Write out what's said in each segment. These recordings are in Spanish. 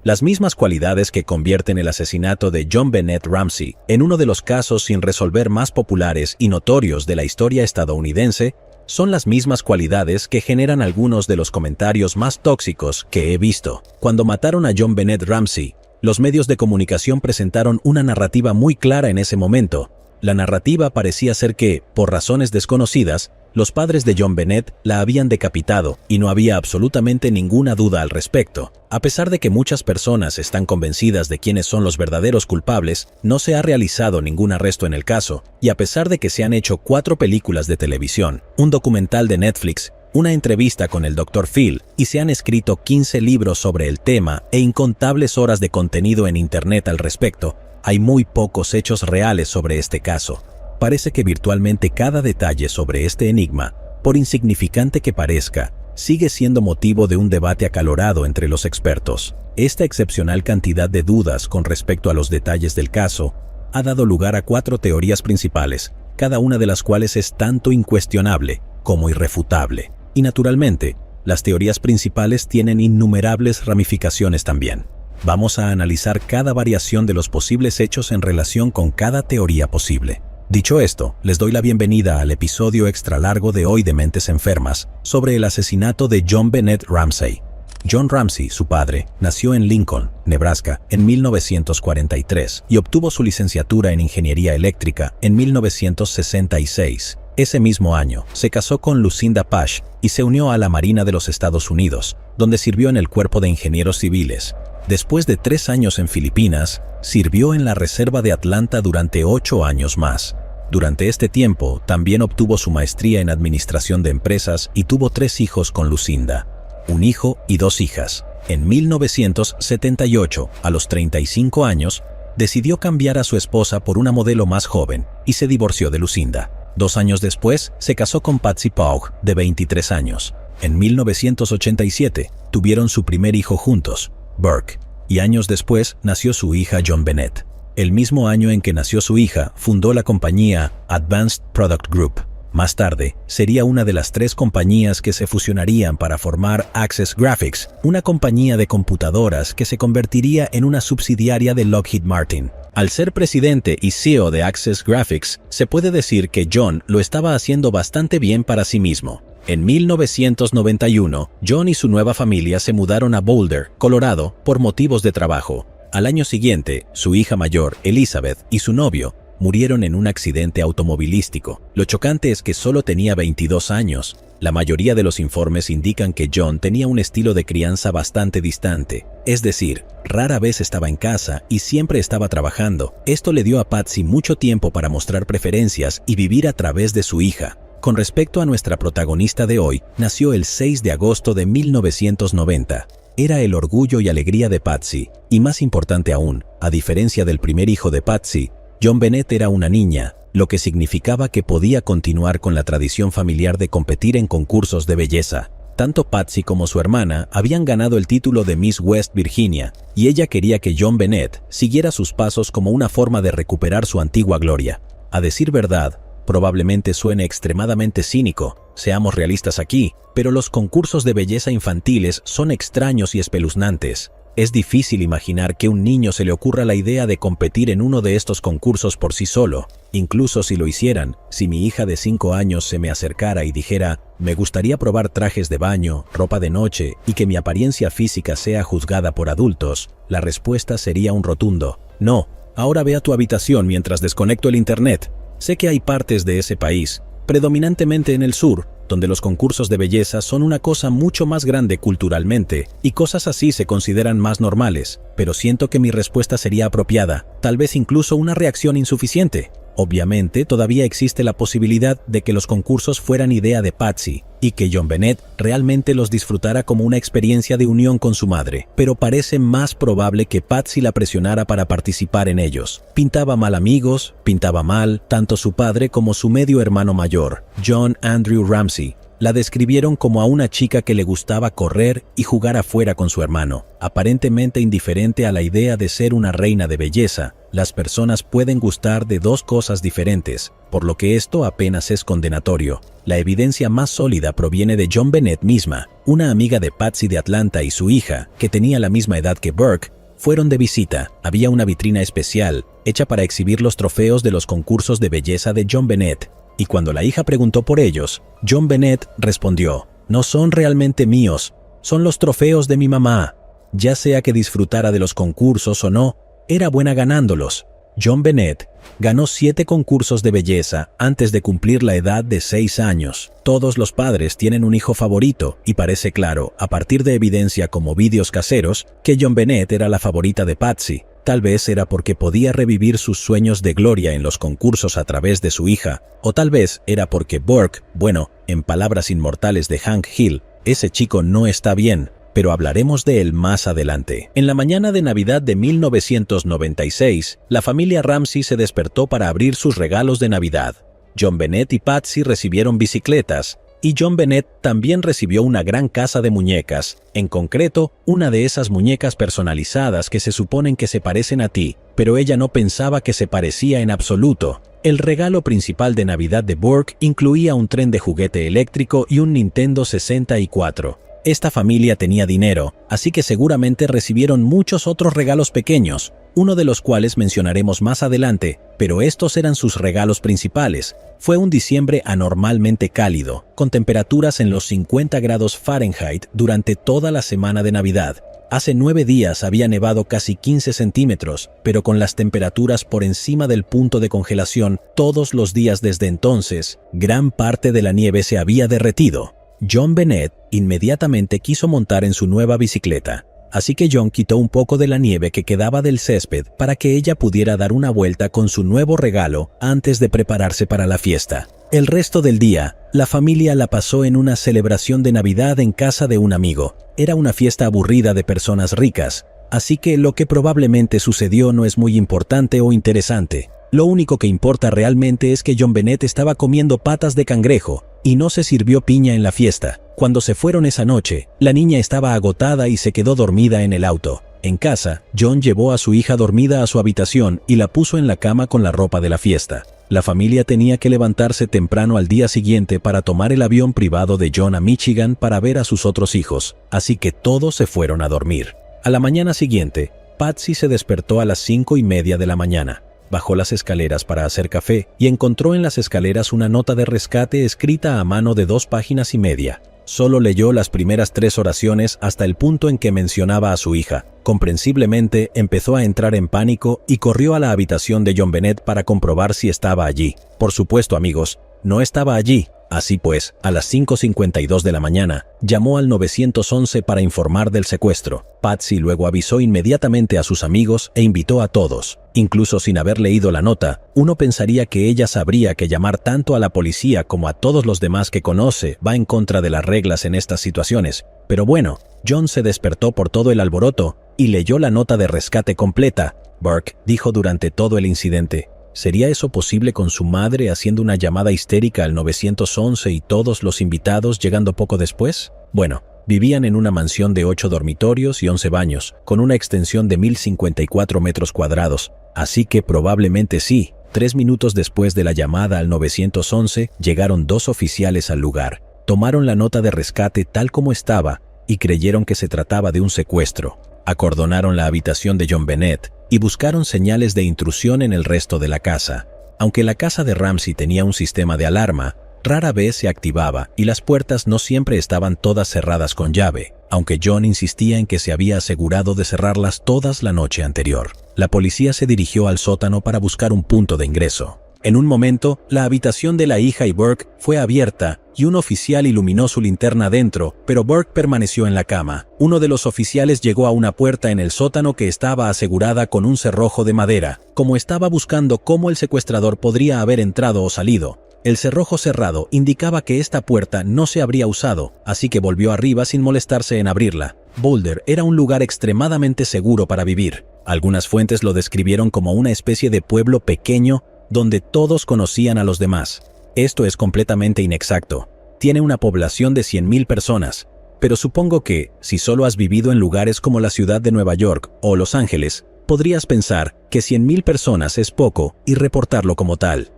Las mismas cualidades que convierten el asesinato de JonBenét Ramsey en uno de los casos sin resolver más populares y notorios de la historia estadounidense son las mismas cualidades que generan algunos de los comentarios más tóxicos que he visto. Cuando mataron a JonBenét Ramsey, los medios de comunicación presentaron una narrativa muy clara en ese momento. La narrativa parecía ser que, por razones desconocidas, los padres de JonBenét la habían decapitado y no había absolutamente ninguna duda al respecto. A pesar de que muchas personas están convencidas de quiénes son los verdaderos culpables, no se ha realizado ningún arresto en el caso, y a pesar de que se han hecho 4 películas de televisión, un documental de Netflix, una entrevista con el Dr. Phil y se han escrito 15 libros sobre el tema e incontables horas de contenido en Internet al respecto, hay muy pocos hechos reales sobre este caso. Parece que virtualmente cada detalle sobre este enigma, por insignificante que parezca, sigue siendo motivo de un debate acalorado entre los expertos. Esta excepcional cantidad de dudas con respecto a los detalles del caso ha dado lugar a 4 teorías principales, cada una de las cuales es tanto incuestionable como irrefutable. Y naturalmente, las teorías principales tienen innumerables ramificaciones también. Vamos a analizar cada variación de los posibles hechos en relación con cada teoría posible. Dicho esto, les doy la bienvenida al episodio extra largo de hoy de Mentes Enfermas sobre el asesinato de JonBenét Ramsey. John Ramsey, su padre, nació en Lincoln, Nebraska, en 1943 y obtuvo su licenciatura en Ingeniería Eléctrica en 1966. Ese mismo año, se casó con Lucinda Pash y se unió a la Marina de los Estados Unidos, donde sirvió en el Cuerpo de Ingenieros Civiles. Después de 3 años en Filipinas, sirvió en la Reserva de Atlanta durante 8 años más. Durante este tiempo, también obtuvo su maestría en Administración de Empresas y tuvo 3 hijos con Lucinda, un hijo y 2 hijas. En 1978, a los 35 años, decidió cambiar a su esposa por una modelo más joven y se divorció de Lucinda. 2 años después, se casó con Patsy Paugh, de 23 años. En 1987, tuvieron su primer hijo juntos, Burke, y años después nació su hija JonBenét. El mismo año en que nació su hija, fundó la compañía Advanced Product Group. Más tarde, sería una de las 3 compañías que se fusionarían para formar Access Graphics, una compañía de computadoras que se convertiría en una subsidiaria de Lockheed Martin. Al ser presidente y CEO de Access Graphics, se puede decir que John lo estaba haciendo bastante bien para sí mismo. En 1991, John y su nueva familia se mudaron a Boulder, Colorado, por motivos de trabajo. Al año siguiente, su hija mayor, Elizabeth, y su novio murieron en un accidente automovilístico. Lo chocante es que solo tenía 22 años. La mayoría de los informes indican que John tenía un estilo de crianza bastante distante, es decir, rara vez estaba en casa y siempre estaba trabajando. Esto le dio a Patsy mucho tiempo para mostrar preferencias y vivir a través de su hija. Con respecto a nuestra protagonista de hoy, nació el 6 de agosto de 1990. Era el orgullo y alegría de Patsy, y más importante aún, a diferencia del primer hijo de Patsy, JonBenét era una niña, lo que significaba que podía continuar con la tradición familiar de competir en concursos de belleza. Tanto Patsy como su hermana habían ganado el título de Miss West Virginia, y ella quería que JonBenét siguiera sus pasos como una forma de recuperar su antigua gloria. A decir verdad, probablemente suene extremadamente cínico, seamos realistas aquí, pero los concursos de belleza infantiles son extraños y espeluznantes. Es difícil imaginar que a un niño se le ocurra la idea de competir en uno de estos concursos por sí solo. Incluso si lo hicieran, si mi hija de 5 años se me acercara y dijera, me gustaría probar trajes de baño, ropa de noche y que mi apariencia física sea juzgada por adultos, la respuesta sería un rotundo, no, ahora ve a tu habitación mientras desconecto el internet. Sé que hay partes de ese país, predominantemente en el sur, donde los concursos de belleza son una cosa mucho más grande culturalmente, y cosas así se consideran más normales, pero siento que mi respuesta sería apropiada, tal vez incluso una reacción insuficiente. Obviamente, todavía existe la posibilidad de que los concursos fueran idea de Patsy, y que JonBenét realmente los disfrutara como una experiencia de unión con su madre, pero parece más probable que Patsy la presionara para participar en ellos. Pintaba mal amigos, pintaba mal tanto su padre como su medio hermano mayor, John Andrew Ramsey, La describieron como a una chica que le gustaba correr y jugar afuera con su hermano, aparentemente indiferente a la idea de ser una reina de belleza. Las personas pueden gustar de dos cosas diferentes, por lo que esto apenas es condenatorio. La evidencia más sólida proviene de JonBenét misma, una amiga de Patsy de Atlanta, y su hija, que tenía la misma edad que Burke, fueron de visita. Había una vitrina especial, hecha para exhibir los trofeos de los concursos de belleza de JonBenét. Y cuando la hija preguntó por ellos, JonBenét respondió: «No son realmente míos, son los trofeos de mi mamá». Ya sea que disfrutara de los concursos o no, era buena ganándolos. JonBenét ganó 7 concursos de belleza antes de cumplir la edad de 6 años. Todos los padres tienen un hijo favorito, y parece claro, a partir de evidencia como vídeos caseros, que JonBenét era la favorita de Patsy. Tal vez era porque podía revivir sus sueños de gloria en los concursos a través de su hija, o tal vez era porque Burke, bueno, en palabras inmortales de Hank Hill, ese chico no está bien, pero hablaremos de él más adelante. En la mañana de Navidad de 1996, la familia Ramsey se despertó para abrir sus regalos de Navidad. JonBenét y Patsy recibieron bicicletas, y JonBenét también recibió una gran casa de muñecas, en concreto, una de esas muñecas personalizadas que se suponen que se parecen a ti, pero ella no pensaba que se parecía en absoluto. El regalo principal de Navidad de Burke incluía un tren de juguete eléctrico y un Nintendo 64. Esta familia tenía dinero, así que seguramente recibieron muchos otros regalos pequeños, uno de los cuales mencionaremos más adelante, pero estos eran sus regalos principales. Fue un diciembre anormalmente cálido, con temperaturas en los 50 grados Fahrenheit durante toda la semana de Navidad. Hace 9 días había nevado casi 15 centímetros, pero con las temperaturas por encima del punto de congelación todos los días desde entonces, gran parte de la nieve se había derretido. JonBenét inmediatamente quiso montar en su nueva bicicleta, así que John quitó un poco de la nieve que quedaba del césped para que ella pudiera dar una vuelta con su nuevo regalo antes de prepararse para la fiesta. El resto del día, la familia la pasó en una celebración de Navidad en casa de un amigo. Era una fiesta aburrida de personas ricas, así que lo que probablemente sucedió no es muy importante o interesante. Lo único que importa realmente es que JonBenét estaba comiendo patas de cangrejo y no se sirvió piña en la fiesta. Cuando se fueron esa noche, la niña estaba agotada y se quedó dormida en el auto. En casa, John llevó a su hija dormida a su habitación y la puso en la cama con la ropa de la fiesta. La familia tenía que levantarse temprano al día siguiente para tomar el avión privado de John a Michigan para ver a sus otros hijos, así que todos se fueron a dormir. A la mañana siguiente, Patsy se despertó a las 5:30 de la mañana. Bajó las escaleras para hacer café y encontró en las escaleras una nota de rescate escrita a mano de 2 páginas y media. Solo leyó las primeras 3 oraciones hasta el punto en que mencionaba a su hija. Comprensiblemente, empezó a entrar en pánico y corrió a la habitación de JonBenét para comprobar si estaba allí. Por supuesto, amigos, no estaba allí. Así pues, a las 5:52 de la mañana, llamó al 911 para informar del secuestro. Patsy luego avisó inmediatamente a sus amigos e invitó a todos. Incluso sin haber leído la nota, uno pensaría que ella sabría que llamar tanto a la policía como a todos los demás que conoce va en contra de las reglas en estas situaciones. Pero bueno, John se despertó por todo el alboroto y leyó la nota de rescate completa. Burke dijo durante todo el incidente: ¿sería eso posible con su madre haciendo una llamada histérica al 911 y todos los invitados llegando poco después? Bueno, vivían en una mansión de 8 dormitorios y 11 baños, con una extensión de 1054 metros cuadrados, así que probablemente sí. 3 minutos después de la llamada al 911, llegaron 2 oficiales al lugar. Tomaron la nota de rescate tal como estaba y creyeron que se trataba de un secuestro. Acordonaron la habitación de JonBenét y buscaron señales de intrusión en el resto de la casa. Aunque la casa de Ramsey tenía un sistema de alarma, rara vez se activaba y las puertas no siempre estaban todas cerradas con llave, aunque John insistía en que se había asegurado de cerrarlas todas la noche anterior. La policía se dirigió al sótano para buscar un punto de ingreso. En un momento, la habitación de la hija y Burke fue abierta y un oficial iluminó su linterna dentro, pero Burke permaneció en la cama. Uno de los oficiales llegó a una puerta en el sótano que estaba asegurada con un cerrojo de madera. Como estaba buscando cómo el secuestrador podría haber entrado o salido, el cerrojo cerrado indicaba que esta puerta no se habría usado, así que volvió arriba sin molestarse en abrirla. Boulder era un lugar extremadamente seguro para vivir. Algunas fuentes lo describieron como una especie de pueblo pequeño donde todos conocían a los demás. Esto es completamente inexacto. tiene una población de 100.000 personas, pero supongo que, si solo has vivido en lugares como la ciudad de Nueva York o Los Ángeles, podrías pensar que 100.000 personas es poco y reportarlo como tal.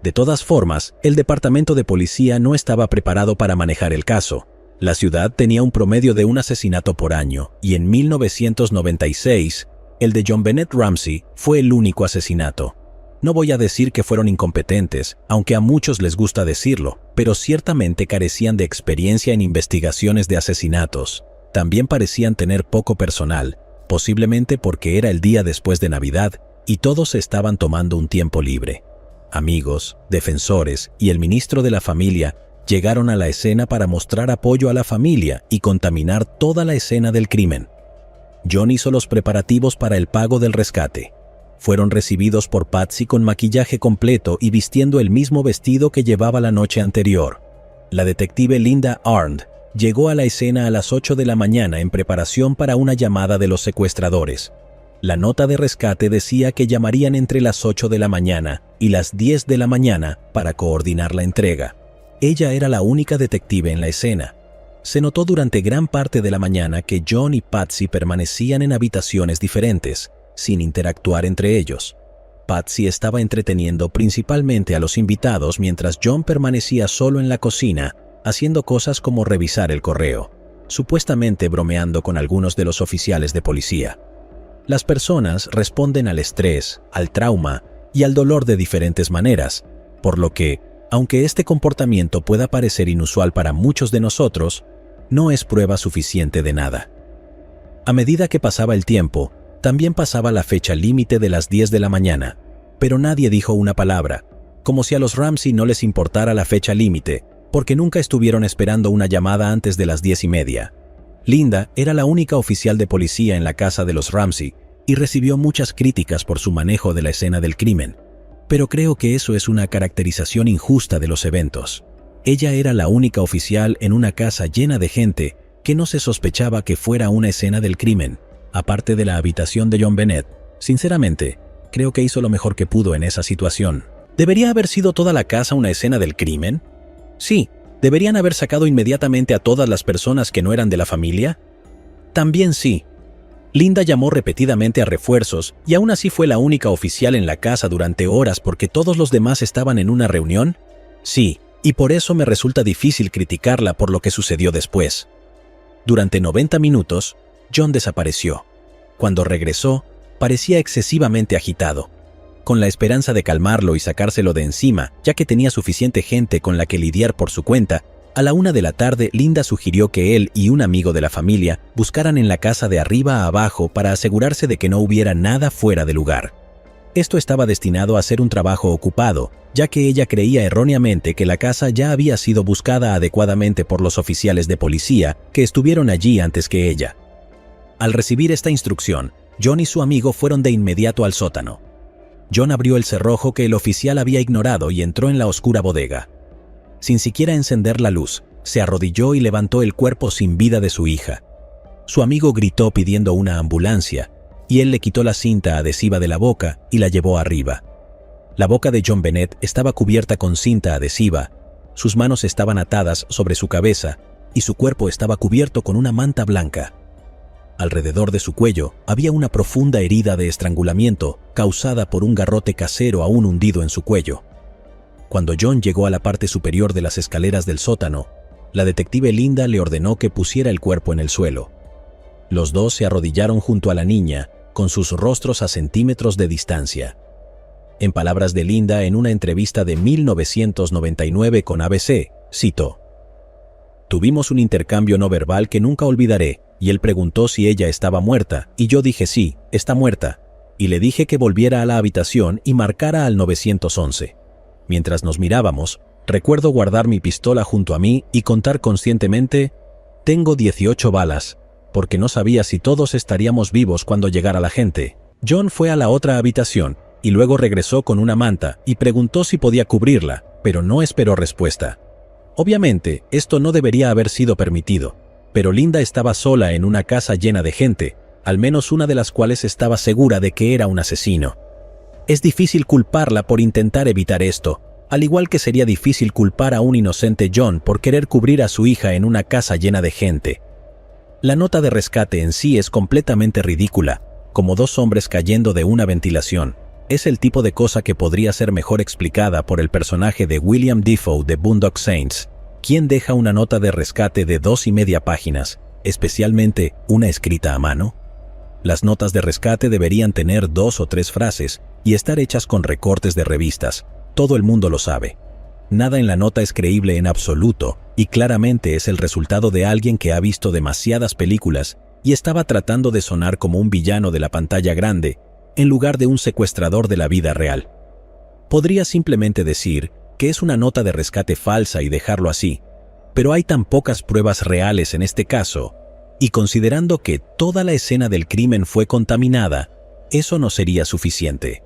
De todas formas, el departamento de policía no estaba preparado para manejar el caso. La ciudad tenía un promedio de un asesinato por año, y en 1996, el de John Bennett Ramsey fue el único asesinato. No voy a decir que fueron incompetentes, aunque a muchos les gusta decirlo, pero ciertamente carecían de experiencia en investigaciones de asesinatos. También parecían tener poco personal, posiblemente porque era el día después de Navidad y todos estaban tomando un tiempo libre. Amigos, defensores y el ministro de la familia llegaron a la escena para mostrar apoyo a la familia y contaminar toda la escena del crimen. John hizo los preparativos para el pago del rescate. Fueron recibidos por Patsy con maquillaje completo y vistiendo el mismo vestido que llevaba la noche anterior. La detective Linda Arndt llegó a la escena a las 8 de la mañana en preparación para una llamada de los secuestradores. La nota de rescate decía que llamarían entre las 8 de la mañana y las 10 de la mañana para coordinar la entrega. Ella era la única detective en la escena. Se notó durante gran parte de la mañana que John y Patsy permanecían en habitaciones diferentes, sin interactuar entre ellos. Patsy estaba entreteniendo principalmente a los invitados mientras John permanecía solo en la cocina, haciendo cosas como revisar el correo, supuestamente bromeando con algunos de los oficiales de policía. Las personas responden al estrés, al trauma y al dolor de diferentes maneras, por lo que, aunque este comportamiento pueda parecer inusual para muchos de nosotros, no es prueba suficiente de nada. A medida que pasaba el tiempo, también pasaba la fecha límite de las 10 de la mañana, pero nadie dijo una palabra, como si a los Ramsey no les importara la fecha límite, porque nunca estuvieron esperando una llamada antes de las 10:30. Linda era la única oficial de policía en la casa de los Ramsey y recibió muchas críticas por su manejo de la escena del crimen, pero creo que eso es una caracterización injusta de los eventos. Ella era la única oficial en una casa llena de gente que no se sospechaba que fuera una escena del crimen, aparte de la habitación de John Bennett. Sinceramente, creo que hizo lo mejor que pudo en esa situación. ¿Debería haber sido toda la casa una escena del crimen? Sí. ¿Deberían haber sacado inmediatamente a todas las personas que no eran de la familia? También sí. Linda llamó repetidamente a refuerzos y aún así fue la única oficial en la casa durante horas porque todos los demás estaban en una reunión. Sí, y por eso me resulta difícil criticarla por lo que sucedió después. Durante 90 minutos, John desapareció. Cuando regresó, parecía excesivamente agitado. Con la esperanza de calmarlo y sacárselo de encima, ya que tenía suficiente gente con la que lidiar por su cuenta, a la 1 de la tarde Linda sugirió que él y un amigo de la familia buscaran en la casa de arriba a abajo para asegurarse de que no hubiera nada fuera de lugar. Esto estaba destinado a ser un trabajo ocupado, ya que ella creía erróneamente que la casa ya había sido buscada adecuadamente por los oficiales de policía que estuvieron allí antes que ella. Al recibir esta instrucción, John y su amigo fueron de inmediato al sótano. John abrió el cerrojo que el oficial había ignorado y entró en la oscura bodega. Sin siquiera encender la luz, se arrodilló y levantó el cuerpo sin vida de su hija. Su amigo gritó pidiendo una ambulancia, y él le quitó la cinta adhesiva de la boca y la llevó arriba. La boca de John Bennett estaba cubierta con cinta adhesiva, sus manos estaban atadas sobre su cabeza y su cuerpo estaba cubierto con una manta blanca. Alrededor de su cuello había una profunda herida de estrangulamiento causada por un garrote casero aún hundido en su cuello. Cuando John llegó a la parte superior de las escaleras del sótano, la detective Linda le ordenó que pusiera el cuerpo en el suelo. Los dos se arrodillaron junto a la niña, con sus rostros a centímetros de distancia. En palabras de Linda en una entrevista de 1999 con ABC, citó: "Tuvimos un intercambio no verbal que nunca olvidaré, y él preguntó si ella estaba muerta, y yo dije sí, está muerta, y le dije que volviera a la habitación y marcara al 911. Mientras nos mirábamos, recuerdo guardar mi pistola junto a mí y contar conscientemente, tengo 18 balas, porque no sabía si todos estaríamos vivos cuando llegara la gente". John fue a la otra habitación y luego regresó con una manta y preguntó si podía cubrirla, pero no esperó respuesta. Obviamente, esto no debería haber sido permitido, pero Linda estaba sola en una casa llena de gente, al menos una de las cuales estaba segura de que era un asesino. Es difícil culparla por intentar evitar esto, Al igual que sería difícil culpar a un inocente John por querer cubrir a su hija en una casa llena de gente. La nota de rescate en sí es completamente ridícula, como dos hombres cayendo de una ventilación. Es el tipo de cosa que podría ser mejor explicada por el personaje de William Dafoe de Boondock Saints, quien deja una nota de rescate de 2.5 páginas, especialmente una escrita a mano. Las notas de rescate deberían tener 2 o 3 frases y estar hechas con recortes de revistas. Todo el mundo lo sabe. Nada en la nota es creíble en absoluto, y claramente es el resultado de alguien que ha visto demasiadas películas y estaba tratando de sonar como un villano de la pantalla grande, en lugar de un secuestrador de la vida real. Podría simplemente decir que es una nota de rescate falsa y dejarlo así, pero hay tan pocas pruebas reales en este caso, y considerando que toda la escena del crimen fue contaminada, eso no sería suficiente.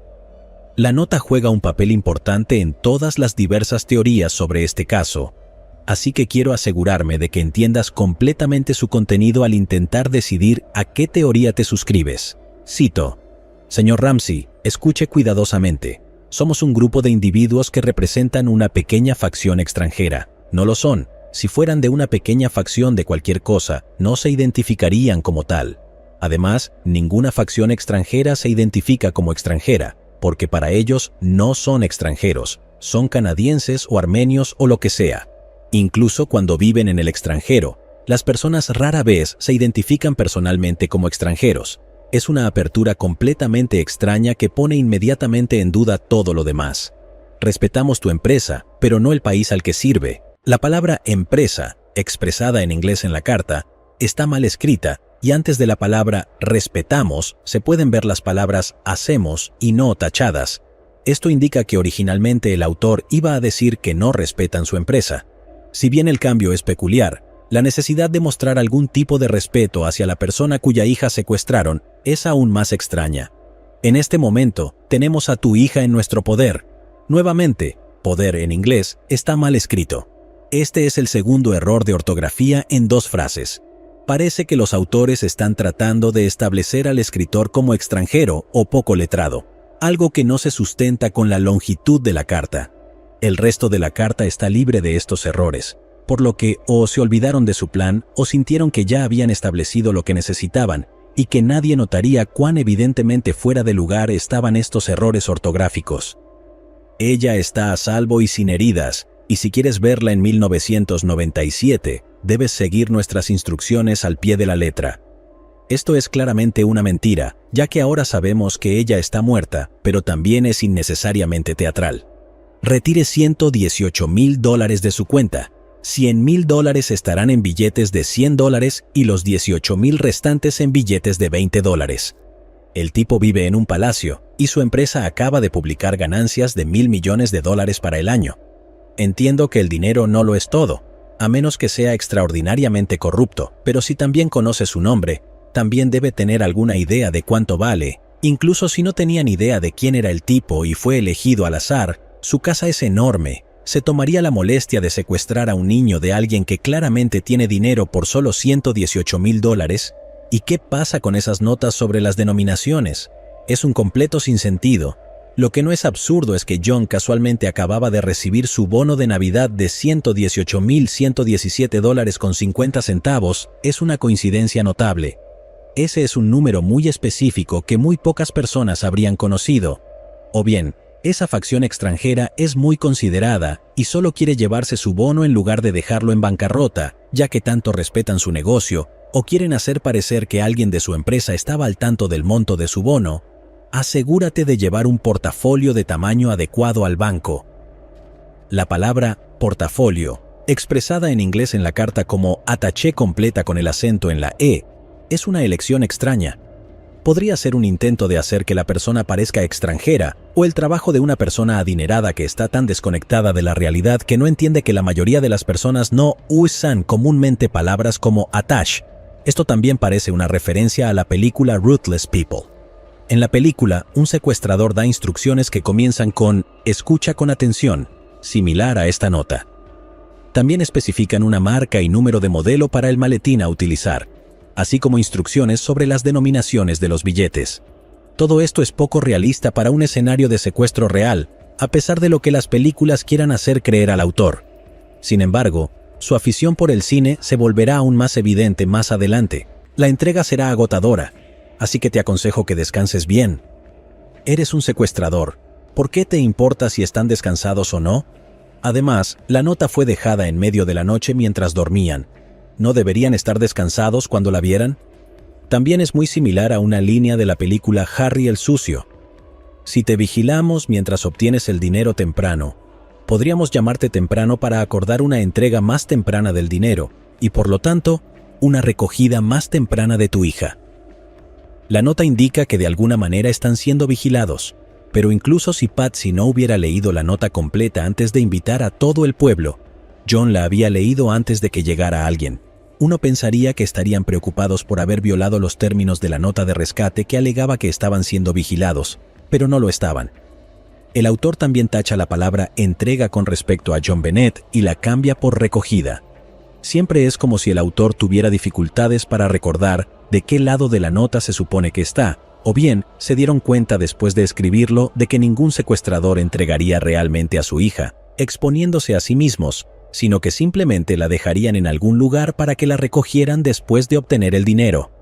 La nota juega un papel importante en todas las diversas teorías sobre este caso, así que quiero asegurarme de que entiendas completamente su contenido al intentar decidir a qué teoría te suscribes. Cito: Señor Ramsey, escuche cuidadosamente. Somos un grupo de individuos que representan una pequeña facción extranjera. No lo son. Si fueran de una pequeña facción de cualquier cosa, no se identificarían como tal. Además, ninguna facción extranjera se identifica como extranjera, porque para ellos no son extranjeros, son canadienses o armenios o lo que sea. Incluso cuando viven en el extranjero, las personas rara vez se identifican personalmente como extranjeros. Es una apertura completamente extraña que pone inmediatamente en duda todo lo demás. Respetamos tu empresa, pero no el país al que sirve. La palabra empresa, expresada en inglés en la carta, está mal escrita, y antes de la palabra respetamos se pueden ver las palabras hacemos y no tachadas. Esto indica que originalmente el autor iba a decir que no respetan su empresa. Si bien el cambio es peculiar, la necesidad de mostrar algún tipo de respeto hacia la persona cuya hija secuestraron es aún más extraña. En este momento, tenemos a tu hija en nuestro poder. Nuevamente, poder en inglés está mal escrito. Este es el segundo error de ortografía en 2 frases. Parece que los autores están tratando de establecer al escritor como extranjero o poco letrado, algo que no se sustenta con la longitud de la carta. El resto de la carta está libre de estos errores, por lo que o se olvidaron de su plan o sintieron que ya habían establecido lo que necesitaban y que nadie notaría cuán evidentemente fuera de lugar estaban estos errores ortográficos. Ella está a salvo y sin heridas, y si quieres verla en 1997, debes seguir nuestras instrucciones al pie de la letra. Esto es claramente una mentira, ya que ahora sabemos que ella está muerta, pero también es innecesariamente teatral. Retire $118,000 de su cuenta. $100,000 estarán en billetes de $100 y los 18,000 restantes en billetes de $20. El tipo vive en un palacio, y su empresa acaba de publicar ganancias de $1,000 millones para el año. Entiendo que el dinero no lo es todo, a menos que sea extraordinariamente corrupto, pero si también conoce su nombre, también debe tener alguna idea de cuánto vale. Incluso si no tenían idea de quién era el tipo y fue elegido al azar, su casa es enorme. ¿Se tomaría la molestia de secuestrar a un niño de alguien que claramente tiene dinero por solo $118,000? ¿Y qué pasa con esas notas sobre las denominaciones? Es un completo sinsentido. Lo que no es absurdo es que John casualmente acababa de recibir su bono de Navidad de $118,117.50. Es una coincidencia notable. Ese es un número muy específico que muy pocas personas habrían conocido. O bien, esa facción extranjera es muy considerada y solo quiere llevarse su bono en lugar de dejarlo en bancarrota, ya que tanto respetan su negocio, o quieren hacer parecer que alguien de su empresa estaba al tanto del monto de su bono. Asegúrate de llevar un portafolio de tamaño adecuado al banco. La palabra portafolio, expresada en inglés en la carta como attaché completa con el acento en la E, es una elección extraña. Podría ser un intento de hacer que la persona parezca extranjera, o el trabajo de una persona adinerada que está tan desconectada de la realidad que no entiende que la mayoría de las personas no usan comúnmente palabras como attache. Esto también parece una referencia a la película Ruthless People. En la película, un secuestrador da instrucciones que comienzan con «escucha con atención», similar a esta nota. También especifican una marca y número de modelo para el maletín a utilizar, así como instrucciones sobre las denominaciones de los billetes. Todo esto es poco realista para un escenario de secuestro real, a pesar de lo que las películas quieran hacer creer al autor. Sin embargo, su afición por el cine se volverá aún más evidente más adelante. La entrega será agotadora, así que te aconsejo que descanses bien. Eres un secuestrador. ¿Por qué te importa si están descansados o no? Además, la nota fue dejada en medio de la noche mientras dormían. ¿No deberían estar descansados cuando la vieran? También es muy similar a una línea de la película Harry el Sucio. Si te vigilamos mientras obtienes el dinero temprano, podríamos llamarte temprano para acordar una entrega más temprana del dinero y, por lo tanto, una recogida más temprana de tu hija. La nota indica que de alguna manera están siendo vigilados, pero incluso si Patsy no hubiera leído la nota completa antes de invitar a todo el pueblo, John la había leído antes de que llegara alguien. Uno pensaría que estarían preocupados por haber violado los términos de la nota de rescate que alegaba que estaban siendo vigilados, pero no lo estaban. El autor también tacha la palabra entrega con respecto a John Bennett y la cambia por recogida. Siempre es como si el autor tuviera dificultades para recordar de qué lado de la nota se supone que está, o bien se dieron cuenta después de escribirlo de que ningún secuestrador entregaría realmente a su hija, exponiéndose a sí mismos, sino que simplemente la dejarían en algún lugar para que la recogieran después de obtener el dinero.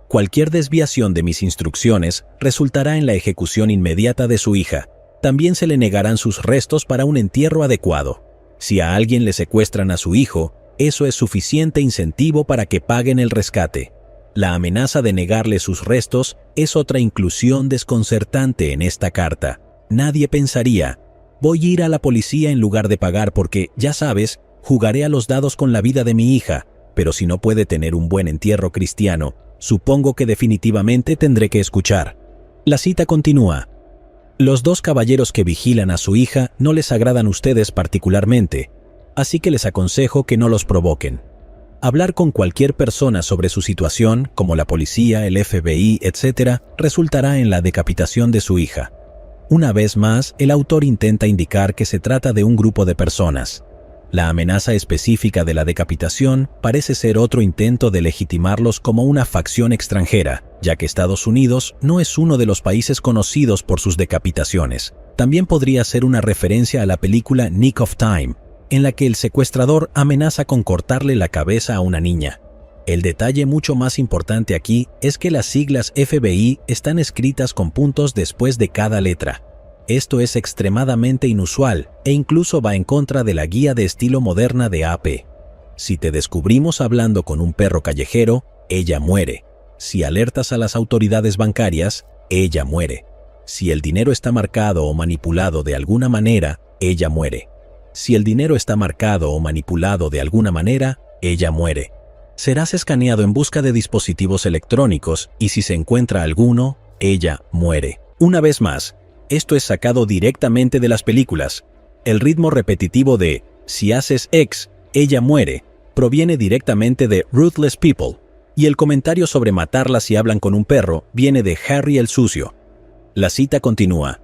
Cualquier desviación de mis instrucciones resultará en la ejecución inmediata de su hija. También se le negarán sus restos para un entierro adecuado. Si a alguien le secuestran a su hijo, eso es suficiente incentivo para que paguen el rescate. La amenaza de negarle sus restos es otra inclusión desconcertante en esta carta. Nadie pensaría, voy a ir a la policía en lugar de pagar porque, ya sabes, jugaré a los dados con la vida de mi hija, pero si no puede tener un buen entierro cristiano, supongo que definitivamente tendré que escuchar. La cita continúa. Los dos caballeros que vigilan a su hija no les agradan ustedes particularmente, así que les aconsejo que no los provoquen. Hablar con cualquier persona sobre su situación, como la policía, el FBI, etc., resultará en la decapitación de su hija. Una vez más, el autor intenta indicar que se trata de un grupo de personas. La amenaza específica de la decapitación parece ser otro intento de legitimarlos como una facción extranjera, ya que Estados Unidos no es uno de los países conocidos por sus decapitaciones. También podría ser una referencia a la película Nick of Time, en la que el secuestrador amenaza con cortarle la cabeza a una niña. El detalle mucho más importante aquí es que las siglas FBI están escritas con puntos después de cada letra. Esto es extremadamente inusual e incluso va en contra de la guía de estilo moderna de AP. Si te descubrimos hablando con un perro callejero, ella muere. Si alertas a las autoridades bancarias, ella muere. Si el dinero está marcado o manipulado de alguna manera, ella muere. Si el dinero está marcado o manipulado de alguna manera, ella muere. Serás escaneado en busca de dispositivos electrónicos y si se encuentra alguno, ella muere. Una vez más, esto es sacado directamente de las películas. El ritmo repetitivo de si haces X, ella muere, proviene directamente de Ruthless People, y el comentario sobre matarla si hablan con un perro viene de Harry el Sucio. La cita continúa.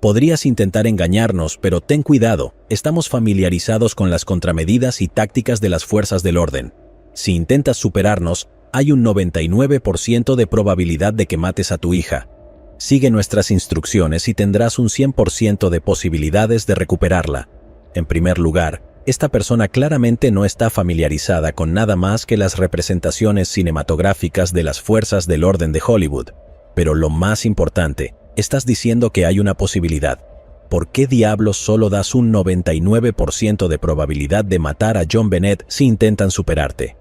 Podrías intentar engañarnos, pero ten cuidado, estamos familiarizados con las contramedidas y tácticas de las fuerzas del orden. Si intentas superarnos, hay un 99% de probabilidad de que mates a tu hija. Sigue nuestras instrucciones y tendrás un 100% de posibilidades de recuperarla. En primer lugar, esta persona claramente no está familiarizada con nada más que las representaciones cinematográficas de las fuerzas del orden de Hollywood. Pero lo más importante, estás diciendo que hay una posibilidad. ¿Por qué diablos solo das un 99% de probabilidad de matar a John Bennett si intentan superarte?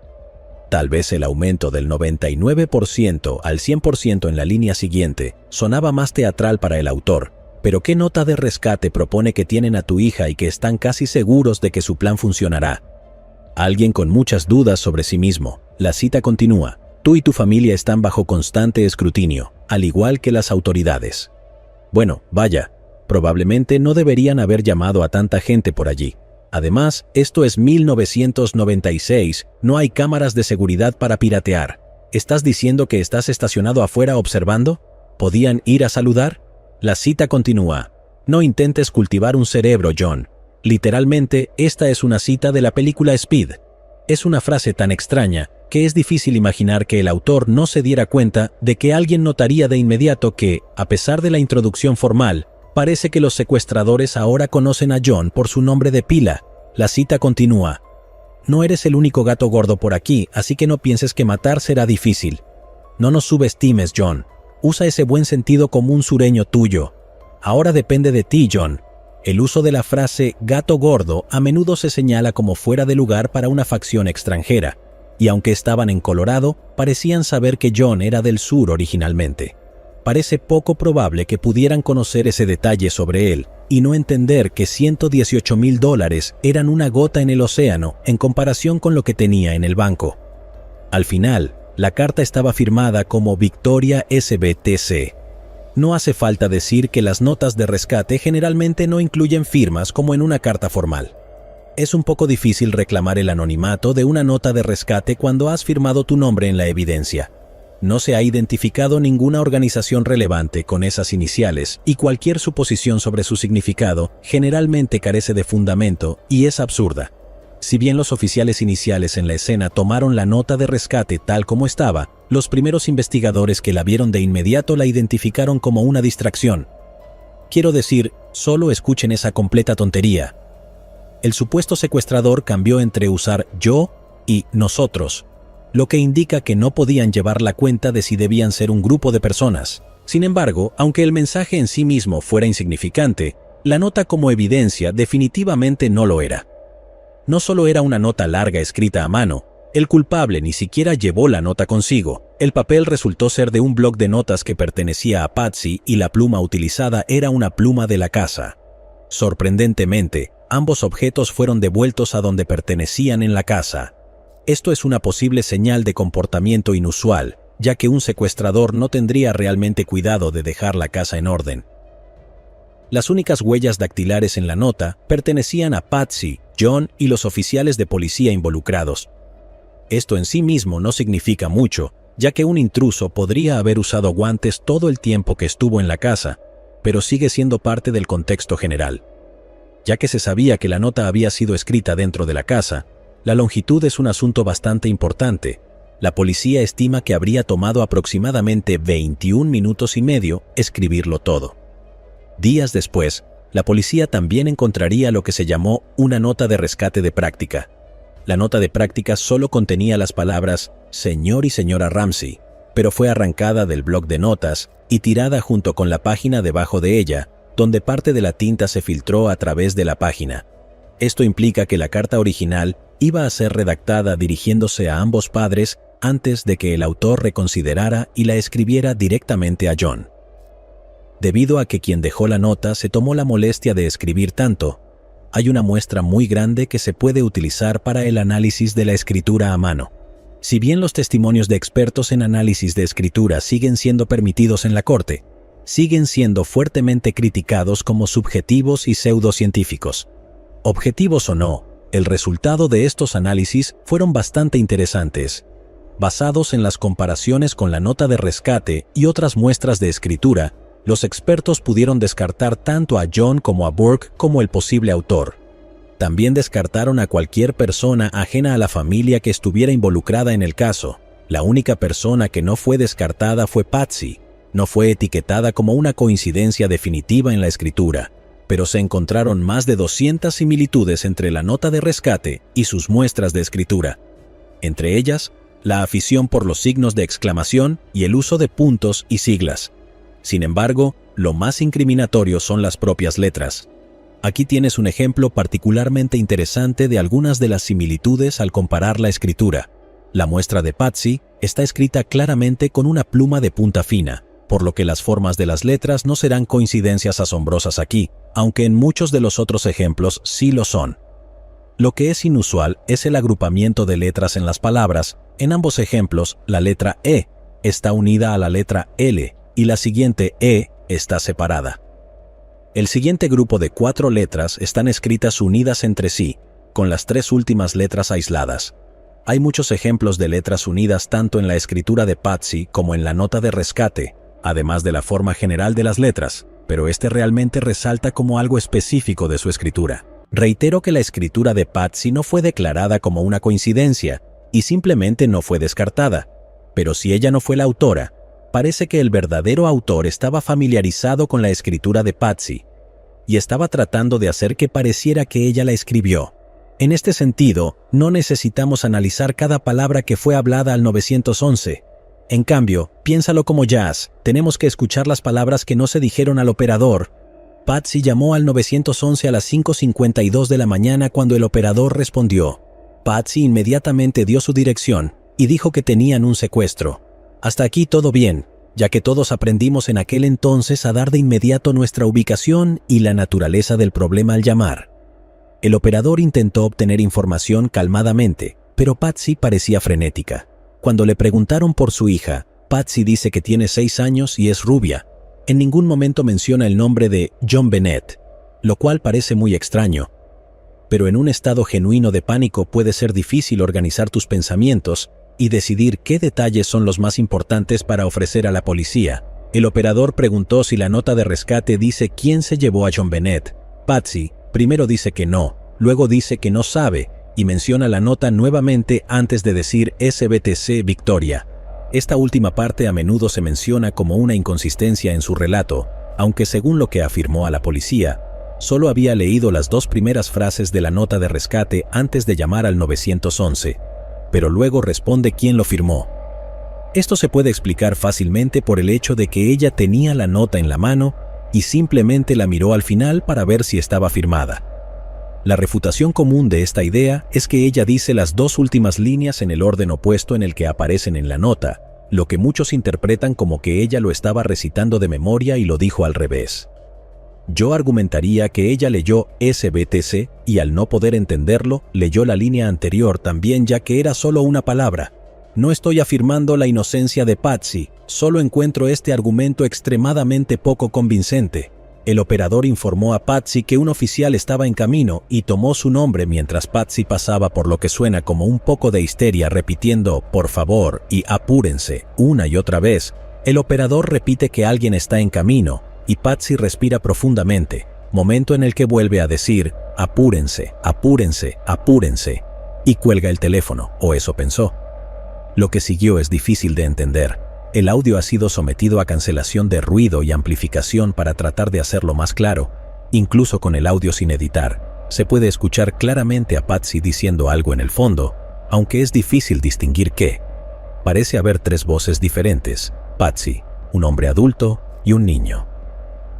Tal vez el aumento del 99% al 100% en la línea siguiente sonaba más teatral para el autor, pero ¿qué nota de rescate propone que tienen a tu hija y que están casi seguros de que su plan funcionará? Alguien con muchas dudas sobre sí mismo. La cita continúa. Tú y tu familia están bajo constante escrutinio, al igual que las autoridades. Bueno, vaya, probablemente no deberían haber llamado a tanta gente por allí. Además, esto es 1996, no hay cámaras de seguridad para piratear. ¿Estás diciendo que estás estacionado afuera observando? ¿Podían ir a saludar? La cita continúa. No intentes cultivar un cerebro, John. Literalmente, esta es una cita de la película Speed. Es una frase tan extraña que es difícil imaginar que el autor no se diera cuenta de que alguien notaría de inmediato que, a pesar de la introducción formal, Parece que los secuestradores ahora conocen a John por su nombre de pila. La cita continúa. No eres el único gato gordo por aquí, así que no pienses que matar será difícil. No nos subestimes, John. Usa ese buen sentido común sureño tuyo. Ahora depende de ti, John. El uso de la frase gato gordo a menudo se señala como fuera de lugar para una facción extranjera, y aunque estaban en Colorado, parecían saber que John era del sur originalmente. Parece poco probable que pudieran conocer ese detalle sobre él y no entender que $118,000 eran una gota en el océano en comparación con lo que tenía en el banco. Al final, la carta estaba firmada como Victoria SBTC. No hace falta decir que las notas de rescate generalmente no incluyen firmas como en una carta formal. Es un poco difícil reclamar el anonimato de una nota de rescate cuando has firmado tu nombre en la evidencia. No se ha identificado ninguna organización relevante con esas iniciales y cualquier suposición sobre su significado generalmente carece de fundamento y es absurda. Si bien los oficiales iniciales en la escena tomaron la nota de rescate tal como estaba, los primeros investigadores que la vieron de inmediato la identificaron como una distracción. Quiero decir, solo escuchen esa completa tontería. El supuesto secuestrador cambió entre usar yo y nosotros, lo que indica que no podían llevar la cuenta de si debían ser un grupo de personas. Sin embargo, aunque el mensaje en sí mismo fuera insignificante, la nota como evidencia definitivamente no lo era. No solo era una nota larga escrita a mano, el culpable ni siquiera llevó la nota consigo. El papel resultó ser de un bloc de notas que pertenecía a Patsy y la pluma utilizada era una pluma de la casa. Sorprendentemente, ambos objetos fueron devueltos a donde pertenecían en la casa. Esto es una posible señal de comportamiento inusual, ya que un secuestrador no tendría realmente cuidado de dejar la casa en orden. Las únicas huellas dactilares en la nota pertenecían a Patsy, John y los oficiales de policía involucrados. Esto en sí mismo no significa mucho, ya que un intruso podría haber usado guantes todo el tiempo que estuvo en la casa, pero sigue siendo parte del contexto general. Ya que se sabía que la nota había sido escrita dentro de la casa, la longitud es un asunto bastante importante. La policía estima que habría tomado aproximadamente 21 minutos y medio escribirlo todo. Días después, la policía también encontraría lo que se llamó una nota de rescate de práctica. La nota de práctica solo contenía las palabras «Señor y señora Ramsey», pero fue arrancada del bloc de notas y tirada junto con la página debajo de ella, donde parte de la tinta se filtró a través de la página. Esto implica que la carta original iba a ser redactada dirigiéndose a ambos padres antes de que el autor reconsiderara y la escribiera directamente a John. Debido a que quien dejó la nota se tomó la molestia de escribir tanto, hay una muestra muy grande que se puede utilizar para el análisis de la escritura a mano. Si bien los testimonios de expertos en análisis de escritura siguen siendo permitidos en la corte, siguen siendo fuertemente criticados como subjetivos y pseudocientíficos. Objetivos o no, el resultado de estos análisis fueron bastante interesantes. Basados en las comparaciones con la nota de rescate y otras muestras de escritura, los expertos pudieron descartar tanto a John como a Burke como el posible autor. También descartaron a cualquier persona ajena a la familia que estuviera involucrada en el caso. La única persona que no fue descartada fue Patsy. No fue etiquetada como una coincidencia definitiva en la escritura, pero se encontraron más de 200 similitudes entre la nota de rescate y sus muestras de escritura. Entre ellas, la afición por los signos de exclamación y el uso de puntos y siglas. Sin embargo, lo más incriminatorio son las propias letras. Aquí tienes un ejemplo particularmente interesante de algunas de las similitudes al comparar la escritura. La muestra de Patsy está escrita claramente con una pluma de punta fina, por lo que las formas de las letras no serán coincidencias asombrosas aquí, aunque en muchos de los otros ejemplos sí lo son. Lo que es inusual es el agrupamiento de letras en las palabras. En ambos ejemplos, la letra E está unida a la letra L y la siguiente E está separada. El siguiente grupo de 4 letras están escritas unidas entre sí, con las 3 últimas letras aisladas. Hay muchos ejemplos de letras unidas tanto en la escritura de Patsy como en la nota de rescate, además de la forma general de las letras, pero este realmente resalta como algo específico de su escritura. Reitero que la escritura de Patsy no fue declarada como una coincidencia y simplemente no fue descartada, pero si ella no fue la autora, parece que el verdadero autor estaba familiarizado con la escritura de Patsy y estaba tratando de hacer que pareciera que ella la escribió. En este sentido, no necesitamos analizar cada palabra que fue hablada al 911. En cambio, piénsalo como jazz, tenemos que escuchar las palabras que no se dijeron al operador. Patsy llamó al 911 a las 5:52 de la mañana cuando el operador respondió. Patsy inmediatamente dio su dirección y dijo que tenían un secuestro. Hasta aquí todo bien, ya que todos aprendimos en aquel entonces a dar de inmediato nuestra ubicación y la naturaleza del problema al llamar. El operador intentó obtener información calmadamente, pero Patsy parecía frenética. Cuando le preguntaron por su hija, Patsy dice que tiene 6 años y es rubia. En ningún momento menciona el nombre de John Bennett, lo cual parece muy extraño. Pero en un estado genuino de pánico puede ser difícil organizar tus pensamientos y decidir qué detalles son los más importantes para ofrecer a la policía. El operador preguntó si la nota de rescate dice quién se llevó a John Bennett. Patsy primero dice que no, luego dice que no sabe y menciona la nota nuevamente antes de decir SBTC Victoria. Esta última parte a menudo se menciona como una inconsistencia en su relato, aunque según lo que afirmó a la policía, solo había leído las 2 primeras frases de la nota de rescate antes de llamar al 911, pero luego responde quién lo firmó. Esto se puede explicar fácilmente por el hecho de que ella tenía la nota en la mano y simplemente la miró al final para ver si estaba firmada. La refutación común de esta idea es que ella dice las 2 últimas líneas en el orden opuesto en el que aparecen en la nota, lo que muchos interpretan como que ella lo estaba recitando de memoria y lo dijo al revés. Yo argumentaría que ella leyó SBTC y al no poder entenderlo, leyó la línea anterior también ya que era solo una palabra. No estoy afirmando la inocencia de Patsy, solo encuentro este argumento extremadamente poco convincente. El operador informó a Patsy que un oficial estaba en camino y tomó su nombre mientras Patsy pasaba por lo que suena como un poco de histeria repitiendo «por favor» y «apúrense» una y otra vez. El operador repite que alguien está en camino y Patsy respira profundamente, momento en el que vuelve a decir «apúrense, apúrense, apúrense» y cuelga el teléfono, o eso pensó. Lo que siguió es difícil de entender. El audio ha sido sometido a cancelación de ruido y amplificación para tratar de hacerlo más claro. Incluso con el audio sin editar, se puede escuchar claramente a Patsy diciendo algo en el fondo, aunque es difícil distinguir qué. Parece haber 3 voces diferentes, Patsy, un hombre adulto y un niño.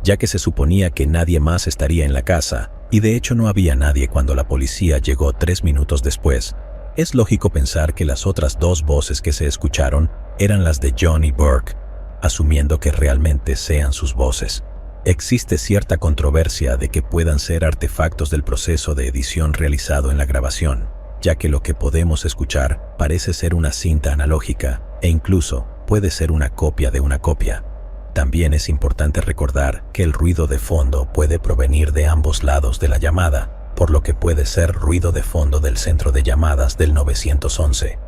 Ya que se suponía que nadie más estaría en la casa, y de hecho no había nadie cuando la policía llegó 3 minutos después, es lógico pensar que las otras 2 voces que se escucharon eran las de John y Burke, asumiendo que realmente sean sus voces. Existe cierta controversia de que puedan ser artefactos del proceso de edición realizado en la grabación, ya que lo que podemos escuchar parece ser una cinta analógica e incluso puede ser una copia de una copia. También es importante recordar que el ruido de fondo puede provenir de ambos lados de la llamada, por lo que puede ser ruido de fondo del centro de llamadas del 911.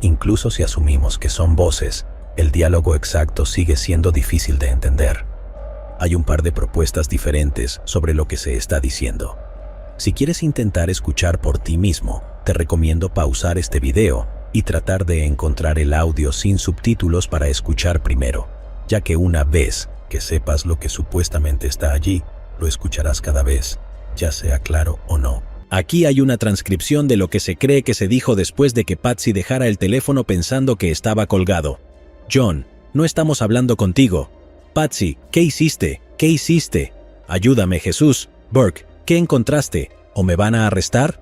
Incluso si asumimos que son voces, el diálogo exacto sigue siendo difícil de entender. Hay un par de propuestas diferentes sobre lo que se está diciendo. Si quieres intentar escuchar por ti mismo, te recomiendo pausar este video y tratar de encontrar el audio sin subtítulos para escuchar primero, ya que una vez que sepas lo que supuestamente está allí, lo escucharás cada vez, ya sea claro o no. Aquí hay una transcripción de lo que se cree que se dijo después de que Patsy dejara el teléfono pensando que estaba colgado. John, no estamos hablando contigo. Patsy, ¿qué hiciste? ¿Qué hiciste? Ayúdame, Jesús. Burke, ¿qué encontraste? ¿O me van a arrestar?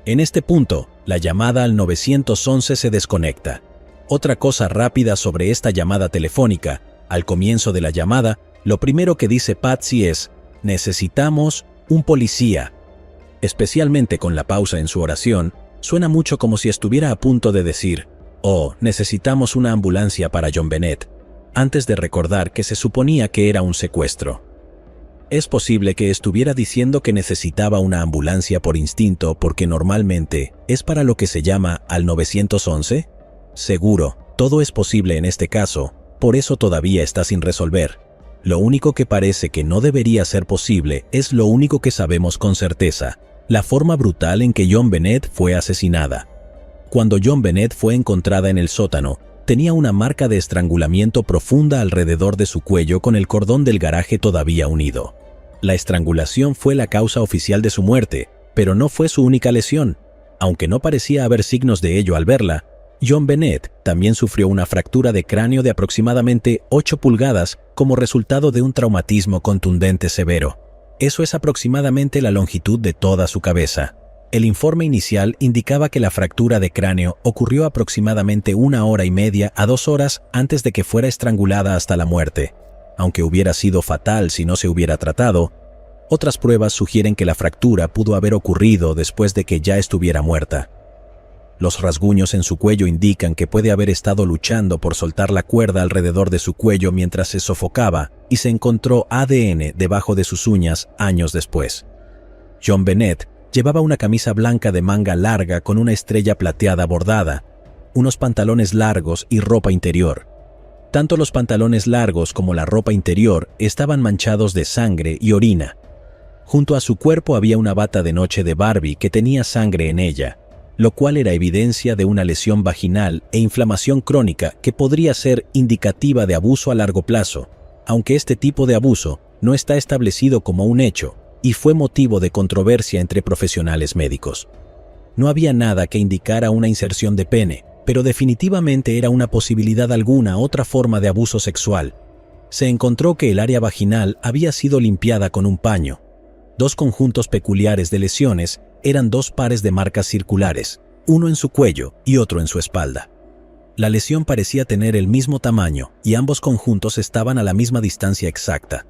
En este punto, la llamada al 911 se desconecta. Otra cosa rápida sobre esta llamada telefónica. Al comienzo de la llamada, lo primero que dice Patsy es, necesitamos un policía. Especialmente con la pausa en su oración, suena mucho como si estuviera a punto de decir, oh, necesitamos una ambulancia para John Bennett, antes de recordar que se suponía que era un secuestro. Es posible que estuviera diciendo que necesitaba una ambulancia por instinto porque normalmente es para lo que se llama al 911. Seguro, todo es posible en este caso, por eso todavía está sin resolver. Lo único que parece que no debería ser posible es lo único que sabemos con certeza, la forma brutal en que John Bennett fue asesinada. Cuando John Bennett fue encontrada en el sótano, tenía una marca de estrangulamiento profunda alrededor de su cuello con el cordón del garaje todavía unido. La estrangulación fue la causa oficial de su muerte, pero no fue su única lesión. Aunque no parecía haber signos de ello al verla, John Bennett también sufrió una fractura de cráneo de aproximadamente 8 pulgadas como resultado de un traumatismo contundente severo. Eso es aproximadamente la longitud de toda su cabeza. El informe inicial indicaba que la fractura de cráneo ocurrió aproximadamente 1 hora y media a 2 horas antes de que fuera estrangulada hasta la muerte. Aunque hubiera sido fatal si no se hubiera tratado, otras pruebas sugieren que la fractura pudo haber ocurrido después de que ya estuviera muerta. Los rasguños en su cuello indican que puede haber estado luchando por soltar la cuerda alrededor de su cuello mientras se sofocaba y se encontró ADN debajo de sus uñas años después. John Bennett llevaba una camisa blanca de manga larga con una estrella plateada bordada, unos pantalones largos y ropa interior. Tanto los pantalones largos como la ropa interior estaban manchados de sangre y orina. Junto a su cuerpo había una bata de noche de Barbie que tenía sangre en ella, lo cual era evidencia de una lesión vaginal e inflamación crónica que podría ser indicativa de abuso a largo plazo, aunque este tipo de abuso no está establecido como un hecho y fue motivo de controversia entre profesionales médicos. No había nada que indicara una inserción de pene, pero definitivamente era una posibilidad alguna otra forma de abuso sexual. Se encontró que el área vaginal había sido limpiada con un paño. 2 conjuntos peculiares de lesiones eran 2 pares de marcas circulares, uno en su cuello y otro en su espalda. La lesión parecía tener el mismo tamaño y ambos conjuntos estaban a la misma distancia exacta.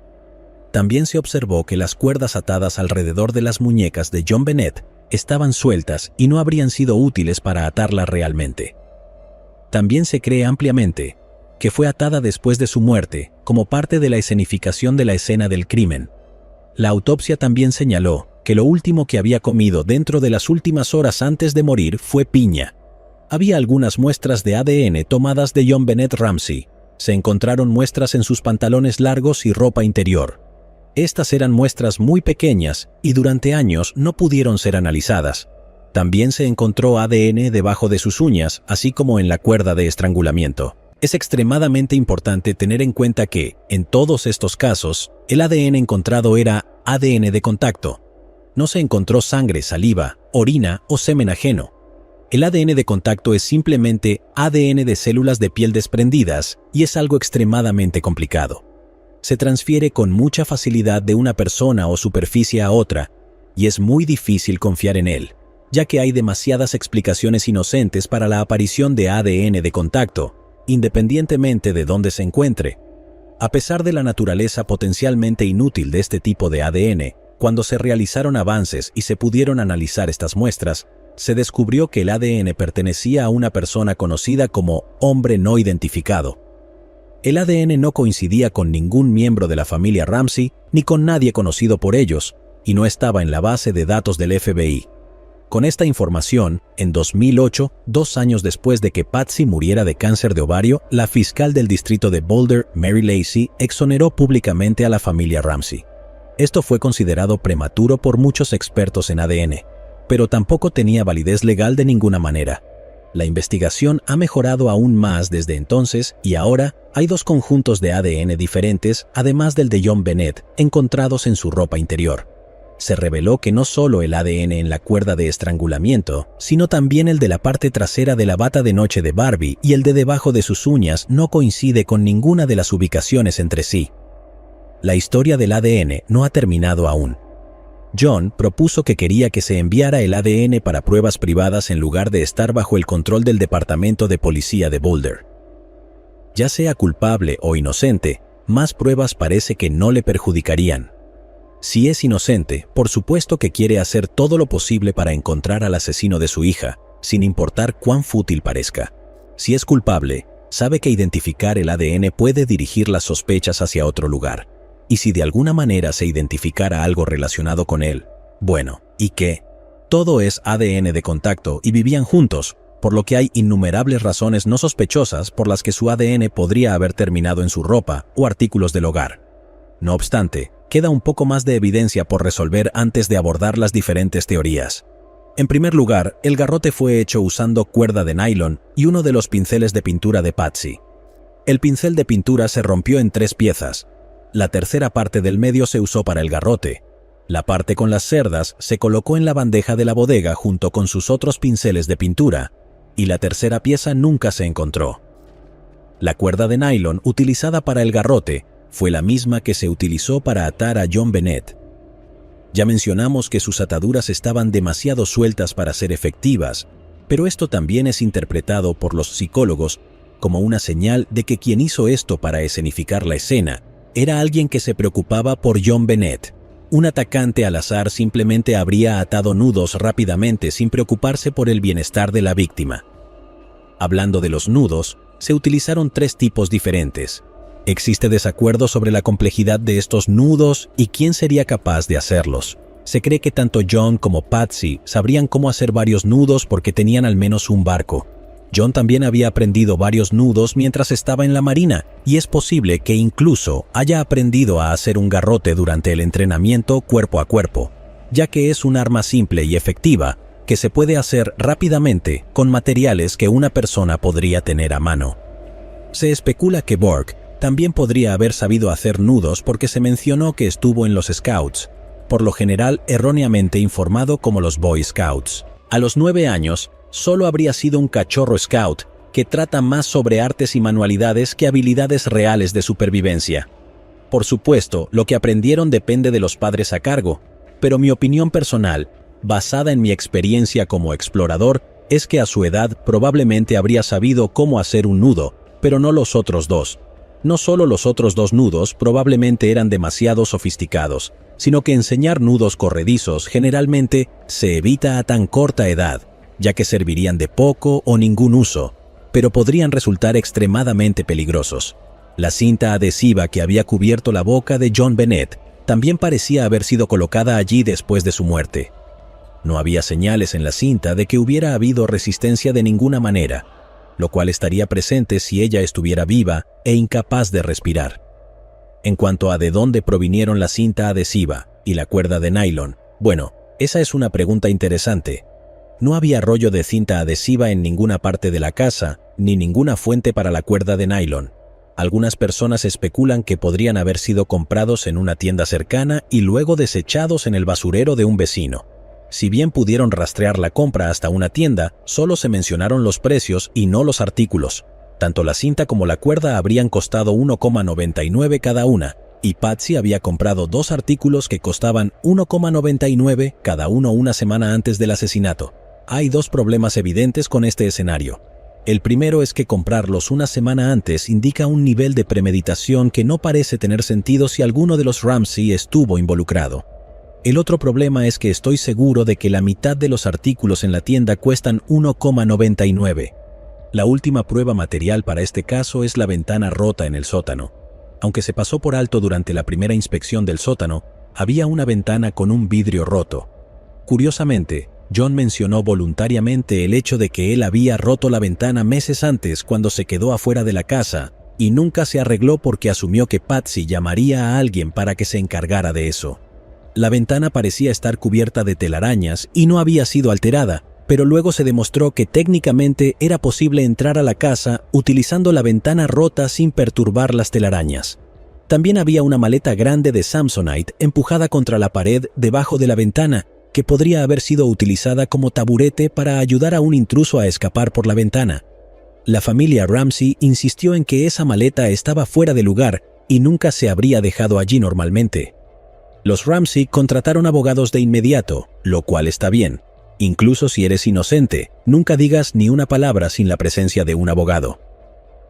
También se observó que las cuerdas atadas alrededor de las muñecas de John Bennett estaban sueltas y no habrían sido útiles para atarla realmente. También se cree ampliamente que fue atada después de su muerte como parte de la escenificación de la escena del crimen. La autopsia también señaló que lo último que había comido dentro de las últimas horas antes de morir fue piña. Había algunas muestras de ADN tomadas de John Bennett Ramsey. Se encontraron muestras en sus pantalones largos y ropa interior. Estas eran muestras muy pequeñas y durante años no pudieron ser analizadas. También se encontró ADN debajo de sus uñas, así como en la cuerda de estrangulamiento. Es extremadamente importante tener en cuenta que, en todos estos casos, el ADN encontrado era ADN de contacto. No se encontró sangre, saliva, orina o semen ajeno. El ADN de contacto es simplemente ADN de células de piel desprendidas y es algo extremadamente complicado. Se transfiere con mucha facilidad de una persona o superficie a otra, y es muy difícil confiar en él, ya que hay demasiadas explicaciones inocentes para la aparición de ADN de contacto, independientemente de dónde se encuentre. A pesar de la naturaleza potencialmente inútil de este tipo de ADN, cuando se realizaron avances y se pudieron analizar estas muestras, se descubrió que el ADN pertenecía a una persona conocida como hombre no identificado. El ADN no coincidía con ningún miembro de la familia Ramsey ni con nadie conocido por ellos, y no estaba en la base de datos del FBI. Con esta información, en 2008, 2 años después de que Patsy muriera de cáncer de ovario, la fiscal del distrito de Boulder, Mary Lacey, exoneró públicamente a la familia Ramsey. Esto fue considerado prematuro por muchos expertos en ADN, pero tampoco tenía validez legal de ninguna manera. La investigación ha mejorado aún más desde entonces y ahora hay 2 conjuntos de ADN diferentes, además del de John Bennett, encontrados en su ropa interior. Se reveló que no solo el ADN en la cuerda de estrangulamiento, sino también el de la parte trasera de la bata de noche de Barbie y el de debajo de sus uñas no coincide con ninguna de las ubicaciones entre sí. La historia del ADN no ha terminado aún. John propuso que quería que se enviara el ADN para pruebas privadas en lugar de estar bajo el control del Departamento de Policía de Boulder. Ya sea culpable o inocente, más pruebas parece que no le perjudicarían. Si es inocente, por supuesto que quiere hacer todo lo posible para encontrar al asesino de su hija, sin importar cuán fútil parezca. Si es culpable, sabe que identificar el ADN puede dirigir las sospechas hacia otro lugar. Y si de alguna manera se identificara algo relacionado con él, bueno, ¿y qué? Todo es ADN de contacto y vivían juntos, por lo que hay innumerables razones no sospechosas por las que su ADN podría haber terminado en su ropa o artículos del hogar. No obstante, queda un poco más de evidencia por resolver antes de abordar las diferentes teorías. En primer lugar, el garrote fue hecho usando cuerda de nylon y uno de los pinceles de pintura de Patsy. El pincel de pintura se rompió en 3 piezas. La tercera parte del medio se usó para el garrote. La parte con las cerdas se colocó en la bandeja de la bodega junto con sus otros pinceles de pintura, y la tercera pieza nunca se encontró. La cuerda de nylon utilizada para el garrote fue la misma que se utilizó para atar a John Bennett. Ya mencionamos que sus ataduras estaban demasiado sueltas para ser efectivas, pero esto también es interpretado por los psicólogos como una señal de que quien hizo esto para escenificar la escena era alguien que se preocupaba por John Bennett. Un atacante al azar simplemente habría atado nudos rápidamente sin preocuparse por el bienestar de la víctima. Hablando de los nudos, se utilizaron 3 tipos diferentes. Existe desacuerdo sobre la complejidad de estos nudos y quién sería capaz de hacerlos. Se cree que tanto John como Patsy sabrían cómo hacer varios nudos porque tenían al menos un barco. John también había aprendido varios nudos mientras estaba en la marina, y es posible que incluso haya aprendido a hacer un garrote durante el entrenamiento cuerpo a cuerpo, ya que es un arma simple y efectiva que se puede hacer rápidamente con materiales que una persona podría tener a mano. Se especula que Burke también podría haber sabido hacer nudos porque se mencionó que estuvo en los Scouts, por lo general erróneamente informado como los Boy Scouts. A los 9 años, solo habría sido un cachorro scout que trata más sobre artes y manualidades que habilidades reales de supervivencia. Por supuesto, lo que aprendieron depende de los padres a cargo, pero mi opinión personal, basada en mi experiencia como explorador, es que a su edad probablemente habría sabido cómo hacer un nudo, pero no los otros 2. No solo los otros 2 nudos probablemente eran demasiado sofisticados, sino que enseñar nudos corredizos generalmente se evita a tan corta edad, ya que servirían de poco o ningún uso, pero podrían resultar extremadamente peligrosos. La cinta adhesiva que había cubierto la boca de John Bennett también parecía haber sido colocada allí después de su muerte. No había señales en la cinta de que hubiera habido resistencia de ninguna manera, lo cual estaría presente si ella estuviera viva e incapaz de respirar. En cuanto a de dónde provinieron la cinta adhesiva y la cuerda de nylon, bueno, esa es una pregunta interesante. No había rollo de cinta adhesiva en ninguna parte de la casa, ni ninguna fuente para la cuerda de nylon. Algunas personas especulan que podrían haber sido comprados en una tienda cercana y luego desechados en el basurero de un vecino. Si bien pudieron rastrear la compra hasta una tienda, solo se mencionaron los precios y no los artículos. Tanto la cinta como la cuerda habrían costado 1,99 cada una, y Patsy había comprado 2 artículos que costaban 1,99 cada uno una semana antes del asesinato. Hay 2 problemas evidentes con este escenario. El primero es que comprarlos una semana antes indica un nivel de premeditación que no parece tener sentido si alguno de los Ramsey estuvo involucrado. El otro problema es que estoy seguro de que la mitad de los artículos en la tienda cuestan 1,99. La última prueba material para este caso es la ventana rota en el sótano. Aunque se pasó por alto durante la primera inspección del sótano, había una ventana con un vidrio roto. Curiosamente, John mencionó voluntariamente el hecho de que él había roto la ventana meses antes cuando se quedó afuera de la casa, y nunca se arregló porque asumió que Patsy llamaría a alguien para que se encargara de eso. La ventana parecía estar cubierta de telarañas y no había sido alterada, pero luego se demostró que técnicamente era posible entrar a la casa utilizando la ventana rota sin perturbar las telarañas. También había una maleta grande de Samsonite empujada contra la pared debajo de la ventana, que podría haber sido utilizada como taburete para ayudar a un intruso a escapar por la ventana. La familia Ramsey insistió en que esa maleta estaba fuera de lugar y nunca se habría dejado allí normalmente. Los Ramsey contrataron abogados de inmediato, lo cual está bien. Incluso si eres inocente, nunca digas ni una palabra sin la presencia de un abogado.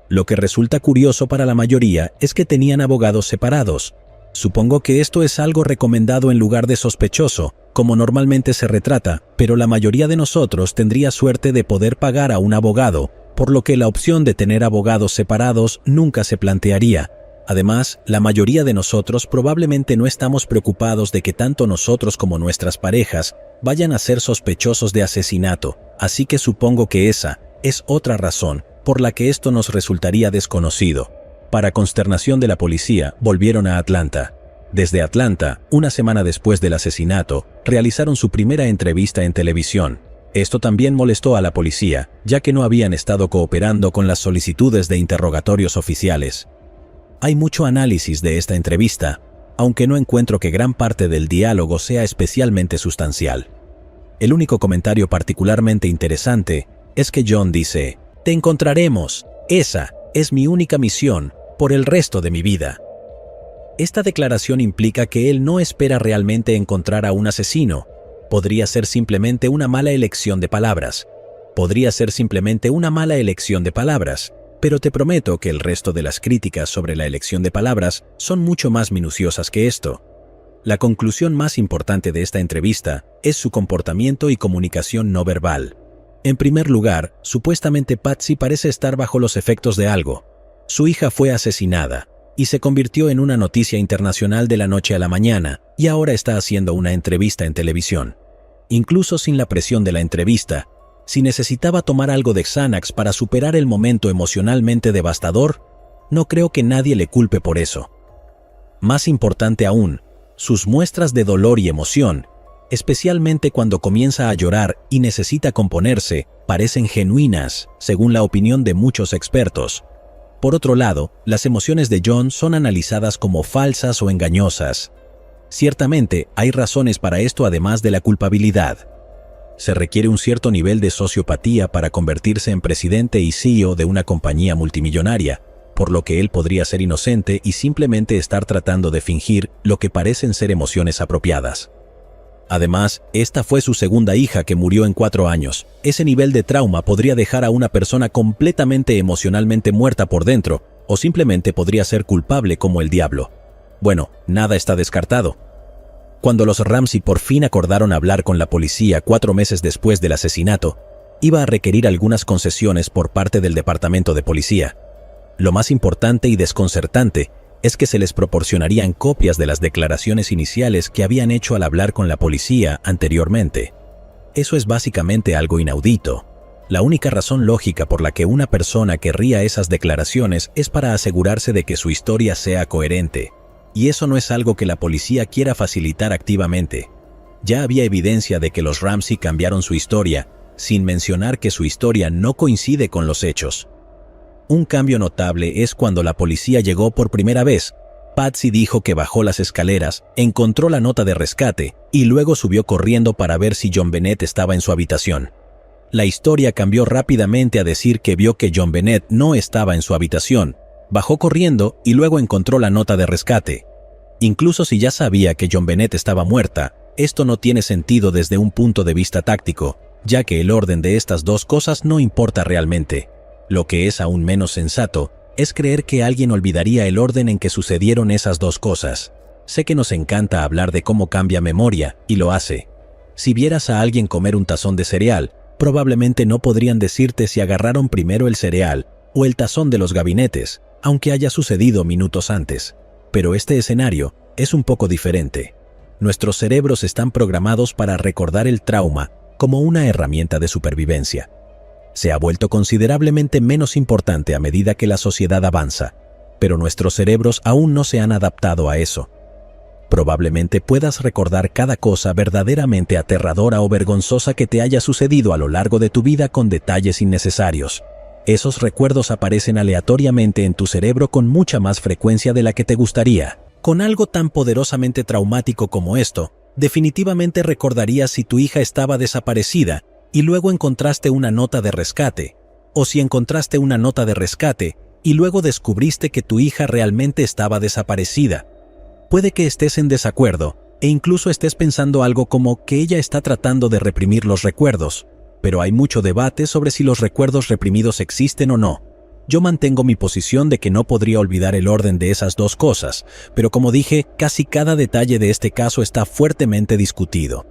Lo que resulta curioso para la mayoría es que tenían abogados separados. Supongo que esto es algo recomendado en lugar de sospechoso, como normalmente se retrata, pero la mayoría de nosotros tendría suerte de poder pagar a un abogado, por lo que la opción de tener abogados separados nunca se plantearía. Además, la mayoría de nosotros probablemente no estamos preocupados de que tanto nosotros como nuestras parejas vayan a ser sospechosos de asesinato, así que supongo que esa es otra razón por la que esto nos resultaría desconocido. Para consternación de la policía, volvieron a Atlanta. Desde Atlanta, una semana después del asesinato, realizaron su primera entrevista en televisión. Esto también molestó a la policía, ya que no habían estado cooperando con las solicitudes de interrogatorios oficiales. Hay mucho análisis de esta entrevista, aunque no encuentro que gran parte del diálogo sea especialmente sustancial. El único comentario particularmente interesante es que John dice: "Te encontraremos. Esa es mi única misión por el resto de mi vida". Esta declaración implica que él no espera realmente encontrar a un asesino. Podría ser simplemente una mala elección de palabras. Pero te prometo que el resto de las críticas sobre la elección de palabras son mucho más minuciosas que esto. La conclusión más importante de esta entrevista es su comportamiento y comunicación no verbal. En primer lugar, supuestamente Patsy parece estar bajo los efectos de algo. Su hija fue asesinada y se convirtió en una noticia internacional de la noche a la mañana, y ahora está haciendo una entrevista en televisión. Incluso sin la presión de la entrevista, si necesitaba tomar algo de Xanax para superar el momento emocionalmente devastador, no creo que nadie le culpe por eso. Más importante aún, sus muestras de dolor y emoción, especialmente cuando comienza a llorar y necesita componerse, parecen genuinas, según la opinión de muchos expertos. Por otro lado, las emociones de John son analizadas como falsas o engañosas. Ciertamente, hay razones para esto además de la culpabilidad. Se requiere un cierto nivel de sociopatía para convertirse en presidente y CEO de una compañía multimillonaria, por lo que él podría ser inocente y simplemente estar tratando de fingir lo que parecen ser emociones apropiadas. Además, esta fue su segunda hija que murió en 4 años. Ese nivel de trauma podría dejar a una persona completamente emocionalmente muerta por dentro, o simplemente podría ser culpable como el diablo. Bueno, nada está descartado. Cuando los Ramsey por fin acordaron hablar con la policía 4 meses después del asesinato, iba a requerir algunas concesiones por parte del departamento de policía. Lo más importante y desconcertante es que se les proporcionarían copias de las declaraciones iniciales que habían hecho al hablar con la policía anteriormente. Eso es básicamente algo inaudito. La única razón lógica por la que una persona querría esas declaraciones es para asegurarse de que su historia sea coherente. Y eso no es algo que la policía quiera facilitar activamente. Ya había evidencia de que los Ramsey cambiaron su historia, sin mencionar que su historia no coincide con los hechos. Un cambio notable es cuando la policía llegó por primera vez. Patsy dijo que bajó las escaleras, encontró la nota de rescate y luego subió corriendo para ver si John Bennett estaba en su habitación. La historia cambió rápidamente a decir que vio que John Bennett no estaba en su habitación, bajó corriendo y luego encontró la nota de rescate. Incluso si ya sabía que John Bennett estaba muerta, esto no tiene sentido desde un punto de vista táctico, ya que el orden de estas dos cosas no importa realmente. Lo que es aún menos sensato es creer que alguien olvidaría el orden en que sucedieron esas dos cosas. Sé que nos encanta hablar de cómo cambia memoria, y lo hace. Si vieras a alguien comer un tazón de cereal, probablemente no podrían decirte si agarraron primero el cereal o el tazón de los gabinetes, aunque haya sucedido minutos antes. Pero este escenario es un poco diferente. Nuestros cerebros están programados para recordar el trauma como una herramienta de supervivencia. Se ha vuelto considerablemente menos importante a medida que la sociedad avanza, pero nuestros cerebros aún no se han adaptado a eso. Probablemente puedas recordar cada cosa verdaderamente aterradora o vergonzosa que te haya sucedido a lo largo de tu vida con detalles innecesarios. Esos recuerdos aparecen aleatoriamente en tu cerebro con mucha más frecuencia de la que te gustaría. Con algo tan poderosamente traumático como esto, definitivamente recordarías si tu hija estaba desaparecida y luego encontraste una nota de rescate, o si encontraste una nota de rescate y luego descubriste que tu hija realmente estaba desaparecida. Puede que estés en desacuerdo e incluso estés pensando algo como que ella está tratando de reprimir los recuerdos, pero hay mucho debate sobre si los recuerdos reprimidos existen o no. Yo mantengo mi posición de que no podría olvidar el orden de esas dos cosas, pero como dije, casi cada detalle de este caso está fuertemente discutido.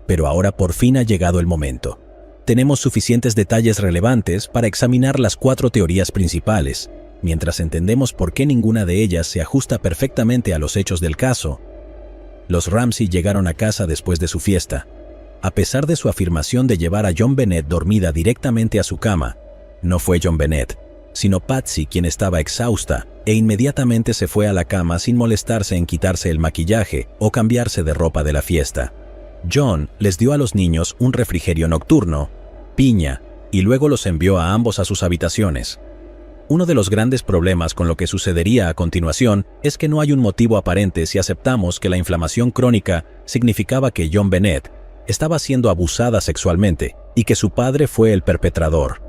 Pero ahora por fin ha llegado el momento. Tenemos suficientes detalles relevantes para examinar las 4 teorías principales. Mientras entendemos por qué ninguna de ellas se ajusta perfectamente a los hechos del caso, los Ramsey llegaron a casa después de su fiesta. A pesar de su afirmación de llevar a John Bennett dormida directamente a su cama, no fue John Bennett. sino Patsy quien estaba exhausta e inmediatamente se fue a la cama sin molestarse en quitarse el maquillaje o cambiarse de ropa de la fiesta. John les dio a los niños un refrigerio nocturno, piña, y luego los envió a ambos a sus habitaciones. Uno de los grandes problemas con lo que sucedería a continuación es que no hay un motivo aparente si aceptamos que la inflamación crónica significaba que John Bennett estaba siendo abusada sexualmente y que su padre fue el perpetrador.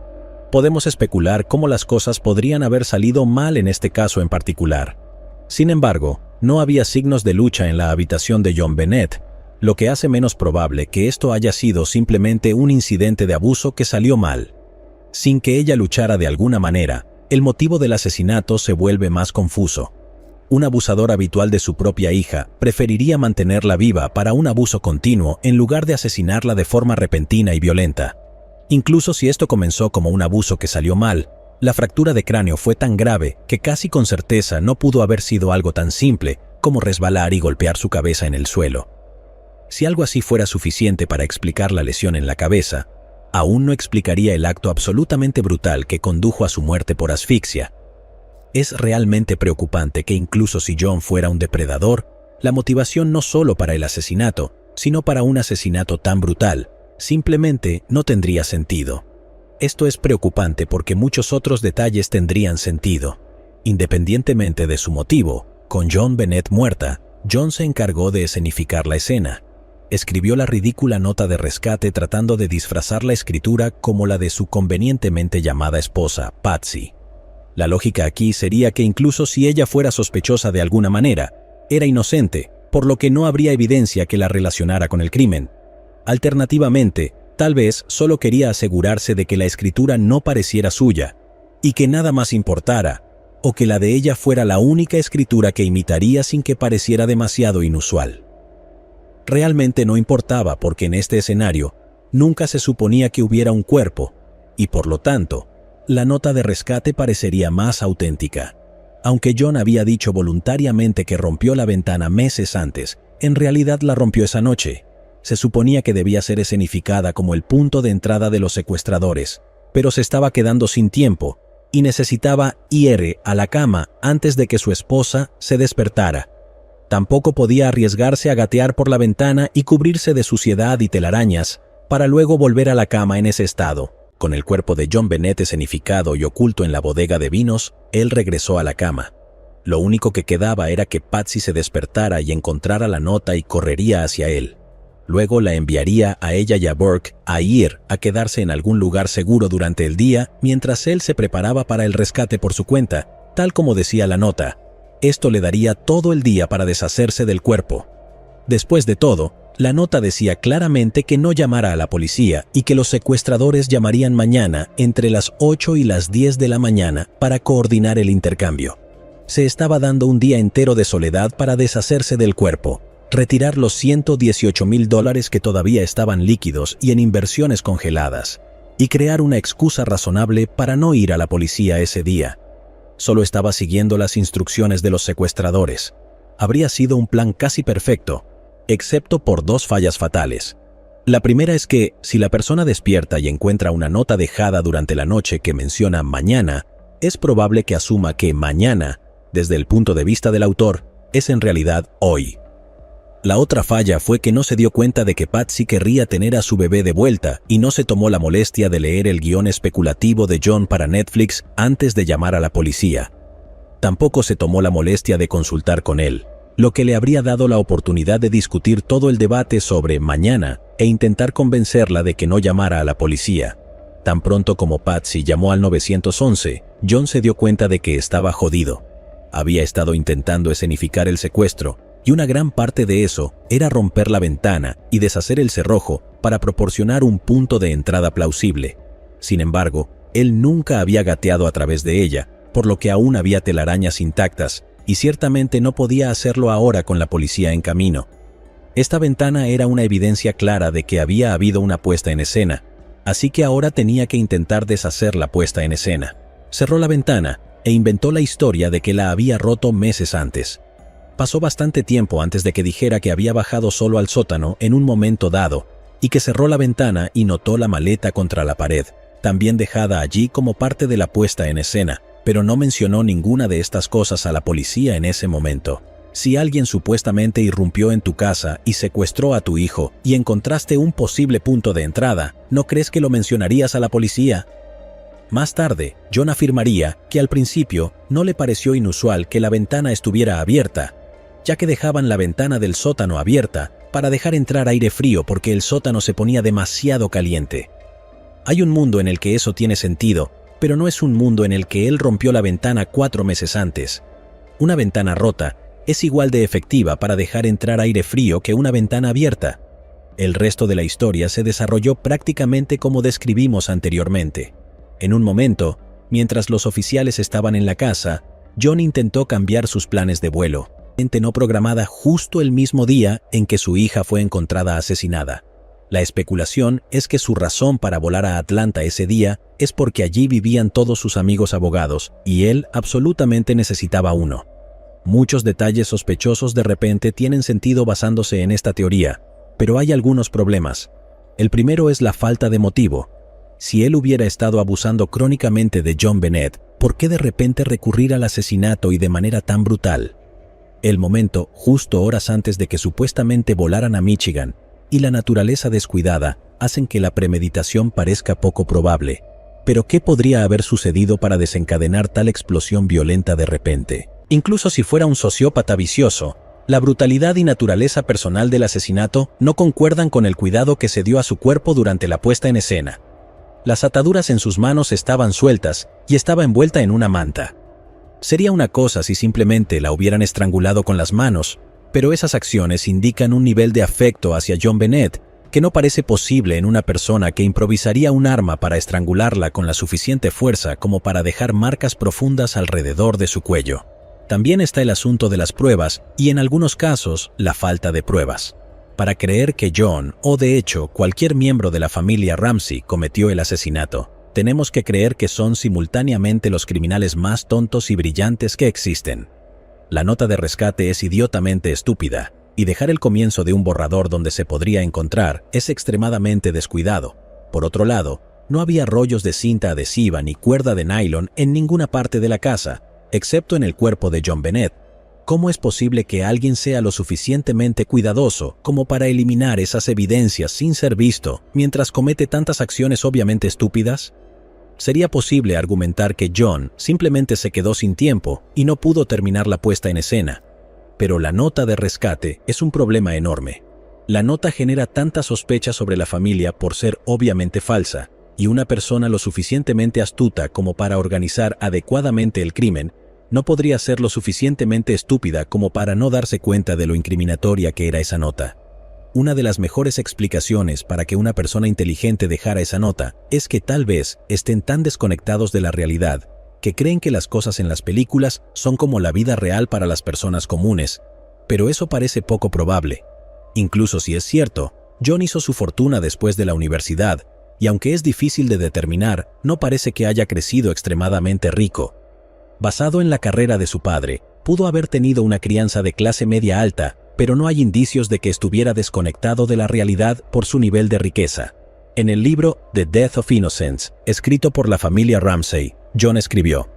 Podemos especular cómo las cosas podrían haber salido mal en este caso en particular. Sin embargo, no había signos de lucha en la habitación de John Bennett, lo que hace menos probable que esto haya sido simplemente un incidente de abuso que salió mal. Sin que ella luchara de alguna manera, el motivo del asesinato se vuelve más confuso. Un abusador habitual de su propia hija preferiría mantenerla viva para un abuso continuo en lugar de asesinarla de forma repentina y violenta. Incluso si esto comenzó como un abuso que salió mal, la fractura de cráneo fue tan grave que casi con certeza no pudo haber sido algo tan simple como resbalar y golpear su cabeza en el suelo. Si algo así fuera suficiente para explicar la lesión en la cabeza, aún no explicaría el acto absolutamente brutal que condujo a su muerte por asfixia. Es realmente preocupante que incluso si John fuera un depredador, la motivación no solo para el asesinato, sino para un asesinato tan brutal, simplemente no tendría sentido. Esto es preocupante porque muchos otros detalles tendrían sentido. Independientemente de su motivo, con John Bennett muerta, John se encargó de escenificar la escena. Escribió la ridícula nota de rescate tratando de disfrazar la escritura como la de su convenientemente llamada esposa, Patsy. La lógica aquí sería que incluso si ella fuera sospechosa de alguna manera, era inocente, por lo que no habría evidencia que la relacionara con el crimen. Alternativamente, tal vez solo quería asegurarse de que la escritura no pareciera suya, y que nada más importara, o que la de ella fuera la única escritura que imitaría sin que pareciera demasiado inusual. Realmente no importaba porque en este escenario nunca se suponía que hubiera un cuerpo, y por lo tanto, la nota de rescate parecería más auténtica. Aunque John había dicho voluntariamente que rompió la ventana meses antes, en realidad la rompió esa noche. Se suponía que debía ser escenificada como el punto de entrada de los secuestradores, pero se estaba quedando sin tiempo y necesitaba ir a la cama antes de que su esposa se despertara. Tampoco podía arriesgarse a gatear por la ventana y cubrirse de suciedad y telarañas para luego volver a la cama en ese estado. Con el cuerpo de John Bennett escenificado y oculto en la bodega de vinos, él regresó a la cama. Lo único que quedaba era que Patsy se despertara y encontrara la nota y correría hacia él. Luego la enviaría a ella y a Burke a ir a quedarse en algún lugar seguro durante el día mientras él se preparaba para el rescate por su cuenta, tal como decía la nota. Esto le daría todo el día para deshacerse del cuerpo. Después de todo, la nota decía claramente que no llamara a la policía y que los secuestradores llamarían mañana entre las 8 y las 10 de la mañana para coordinar el intercambio. Se estaba dando un día entero de soledad para deshacerse del cuerpo, retirar los $118,000 que todavía estaban líquidos y en inversiones congeladas, y crear una excusa razonable para no ir a la policía ese día. Solo estaba siguiendo las instrucciones de los secuestradores. Habría sido un plan casi perfecto, excepto por dos fallas fatales. La primera es que, si la persona despierta y encuentra una nota dejada durante la noche que menciona mañana, es probable que asuma que mañana, desde el punto de vista del autor, es en realidad hoy. La otra falla fue que no se dio cuenta de que Patsy querría tener a su bebé de vuelta y no se tomó la molestia de leer el guión especulativo de John para Netflix antes de llamar a la policía. Tampoco se tomó la molestia de consultar con él, lo que le habría dado la oportunidad de discutir todo el debate sobre mañana e intentar convencerla de que no llamara a la policía. Tan pronto como Patsy llamó al 911, John se dio cuenta de que estaba jodido. Había estado intentando escenificar el secuestro, y una gran parte de eso era romper la ventana y deshacer el cerrojo para proporcionar un punto de entrada plausible. Sin embargo, él nunca había gateado a través de ella, por lo que aún había telarañas intactas, y ciertamente no podía hacerlo ahora con la policía en camino. Esta ventana era una evidencia clara de que había habido una puesta en escena, así que ahora tenía que intentar deshacer la puesta en escena. Cerró la ventana e inventó la historia de que la había roto meses antes. Pasó bastante tiempo antes de que dijera que había bajado solo al sótano en un momento dado y que cerró la ventana y notó la maleta contra la pared, también dejada allí como parte de la puesta en escena, pero no mencionó ninguna de estas cosas a la policía en ese momento. Si alguien supuestamente irrumpió en tu casa y secuestró a tu hijo y encontraste un posible punto de entrada, ¿no crees que lo mencionarías a la policía? Más tarde, John afirmaría que al principio no le pareció inusual que la ventana estuviera abierta, ya que dejaban la ventana del sótano abierta para dejar entrar aire frío porque el sótano se ponía demasiado caliente. Hay un mundo en el que eso tiene sentido, pero no es un mundo en el que él rompió la ventana 4 meses antes. Una ventana rota es igual de efectiva para dejar entrar aire frío que una ventana abierta. El resto de la historia se desarrolló prácticamente como describimos anteriormente. En un momento, mientras los oficiales estaban en la casa, John intentó cambiar sus planes de vuelo, no programada justo el mismo día en que su hija fue encontrada asesinada. La especulación es que su razón para volar a Atlanta ese día es porque allí vivían todos sus amigos abogados y él absolutamente necesitaba uno. Muchos detalles sospechosos de repente tienen sentido basándose en esta teoría, pero hay algunos problemas. El primero es la falta de motivo. Si él hubiera estado abusando crónicamente de John Bennett, ¿por qué de repente recurrir al asesinato y de manera tan brutal? El momento, justo horas antes de que supuestamente volaran a Michigan, y la naturaleza descuidada hacen que la premeditación parezca poco probable. Pero ¿qué podría haber sucedido para desencadenar tal explosión violenta de repente? Incluso si fuera un sociópata vicioso, la brutalidad y naturaleza personal del asesinato no concuerdan con el cuidado que se dio a su cuerpo durante la puesta en escena. Las ataduras en sus manos estaban sueltas y estaba envuelta en una manta. Sería una cosa si simplemente la hubieran estrangulado con las manos, pero esas acciones indican un nivel de afecto hacia John Bennett que no parece posible en una persona que improvisaría un arma para estrangularla con la suficiente fuerza como para dejar marcas profundas alrededor de su cuello. También está el asunto de las pruebas y en algunos casos la falta de pruebas. Para creer que John, o de hecho cualquier miembro de la familia Ramsey, cometió el asesinato, tenemos que creer que son simultáneamente los criminales más tontos y brillantes que existen. La nota de rescate es idiotamente estúpida, y dejar el comienzo de un borrador donde se podría encontrar es extremadamente descuidado. Por otro lado, no había rollos de cinta adhesiva ni cuerda de nylon en ninguna parte de la casa, excepto en el cuerpo de John Bennett. ¿Cómo es posible que alguien sea lo suficientemente cuidadoso como para eliminar esas evidencias sin ser visto mientras comete tantas acciones obviamente estúpidas? Sería posible argumentar que John simplemente se quedó sin tiempo y no pudo terminar la puesta en escena. Pero la nota de rescate es un problema enorme. La nota genera tanta sospecha sobre la familia por ser obviamente falsa, y una persona lo suficientemente astuta como para organizar adecuadamente el crimen no podría ser lo suficientemente estúpida como para no darse cuenta de lo incriminatoria que era esa nota. Una de las mejores explicaciones para que una persona inteligente dejara esa nota es que tal vez estén tan desconectados de la realidad que creen que las cosas en las películas son como la vida real para las personas comunes, pero eso parece poco probable. Incluso si es cierto, John hizo su fortuna después de la universidad, y aunque es difícil de determinar, no parece que haya crecido extremadamente rico. Basado en la carrera de su padre, pudo haber tenido una crianza de clase media alta, pero no hay indicios de que estuviera desconectado de la realidad por su nivel de riqueza. En el libro The Death of Innocence, escrito por la familia Ramsey, John escribió: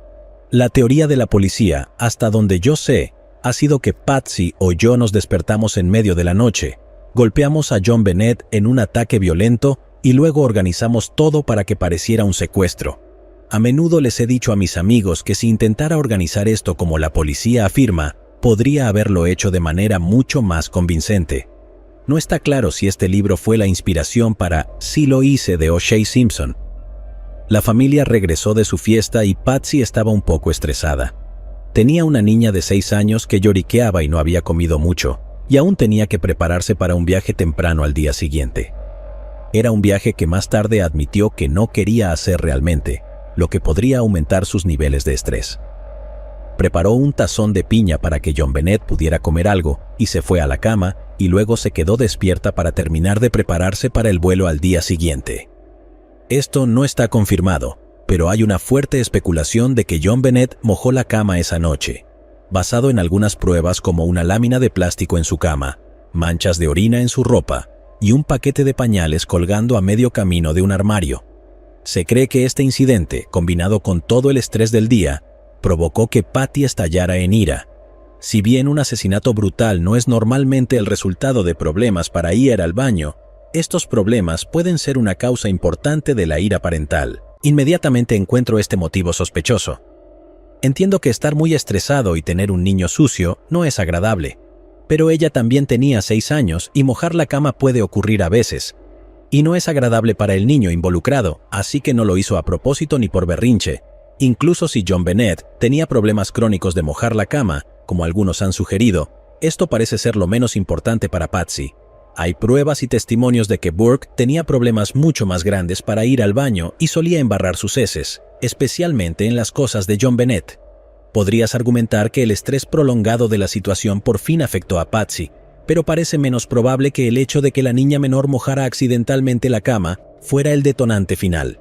"La teoría de la policía, hasta donde yo sé, ha sido que Patsy o yo nos despertamos en medio de la noche, golpeamos a John Bennett en un ataque violento y luego organizamos todo para que pareciera un secuestro. A menudo les he dicho a mis amigos que si intentara organizar esto como la policía afirma, podría haberlo hecho de manera mucho más convincente". No está claro si este libro fue la inspiración para "Sí lo hice" de O.J. Simpson. La familia regresó de su fiesta y Patsy estaba un poco estresada. Tenía una niña de 6 años que lloriqueaba y no había comido mucho, y aún tenía que prepararse para un viaje temprano al día siguiente. Era un viaje que más tarde admitió que no quería hacer realmente, lo que podría aumentar sus niveles de estrés. Preparó un tazón de piña para que John Bennett pudiera comer algo y se fue a la cama y luego se quedó despierta para terminar de prepararse para el vuelo al día siguiente. Esto no está confirmado, pero hay una fuerte especulación de que John Bennett mojó la cama esa noche, basado en algunas pruebas como una lámina de plástico en su cama, manchas de orina en su ropa y un paquete de pañales colgando a medio camino de un armario. Se cree que este incidente, combinado con todo el estrés del día, provocó que Patty estallara en ira. Si bien un asesinato brutal no es normalmente el resultado de problemas para ir al baño, estos problemas pueden ser una causa importante de la ira parental. Inmediatamente encuentro este motivo sospechoso. Entiendo que estar muy estresado y tener un niño sucio no es agradable, pero ella también tenía 6 años y mojar la cama puede ocurrir a veces. Y no es agradable para el niño involucrado, así que no lo hizo a propósito ni por berrinche. Incluso si John Bennett tenía problemas crónicos de mojar la cama, como algunos han sugerido, esto parece ser lo menos importante para Patsy. Hay pruebas y testimonios de que Burke tenía problemas mucho más grandes para ir al baño y solía embarrar sus heces, especialmente en las cosas de John Bennett. Podrías argumentar que el estrés prolongado de la situación por fin afectó a Patsy, pero parece menos probable que el hecho de que la niña menor mojara accidentalmente la cama fuera el detonante final.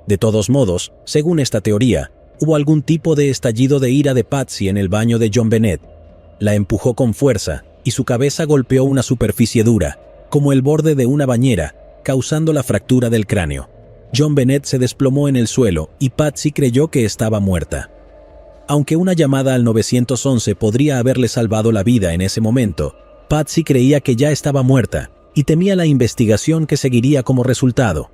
De todos modos, según esta teoría, hubo algún tipo de estallido de ira de Patsy en el baño de John Bennett. La empujó con fuerza y su cabeza golpeó una superficie dura, como el borde de una bañera, causando la fractura del cráneo. John Bennett se desplomó en el suelo y Patsy creyó que estaba muerta. Aunque una llamada al 911 podría haberle salvado la vida en ese momento, Patsy creía que ya estaba muerta y temía la investigación que seguiría como resultado.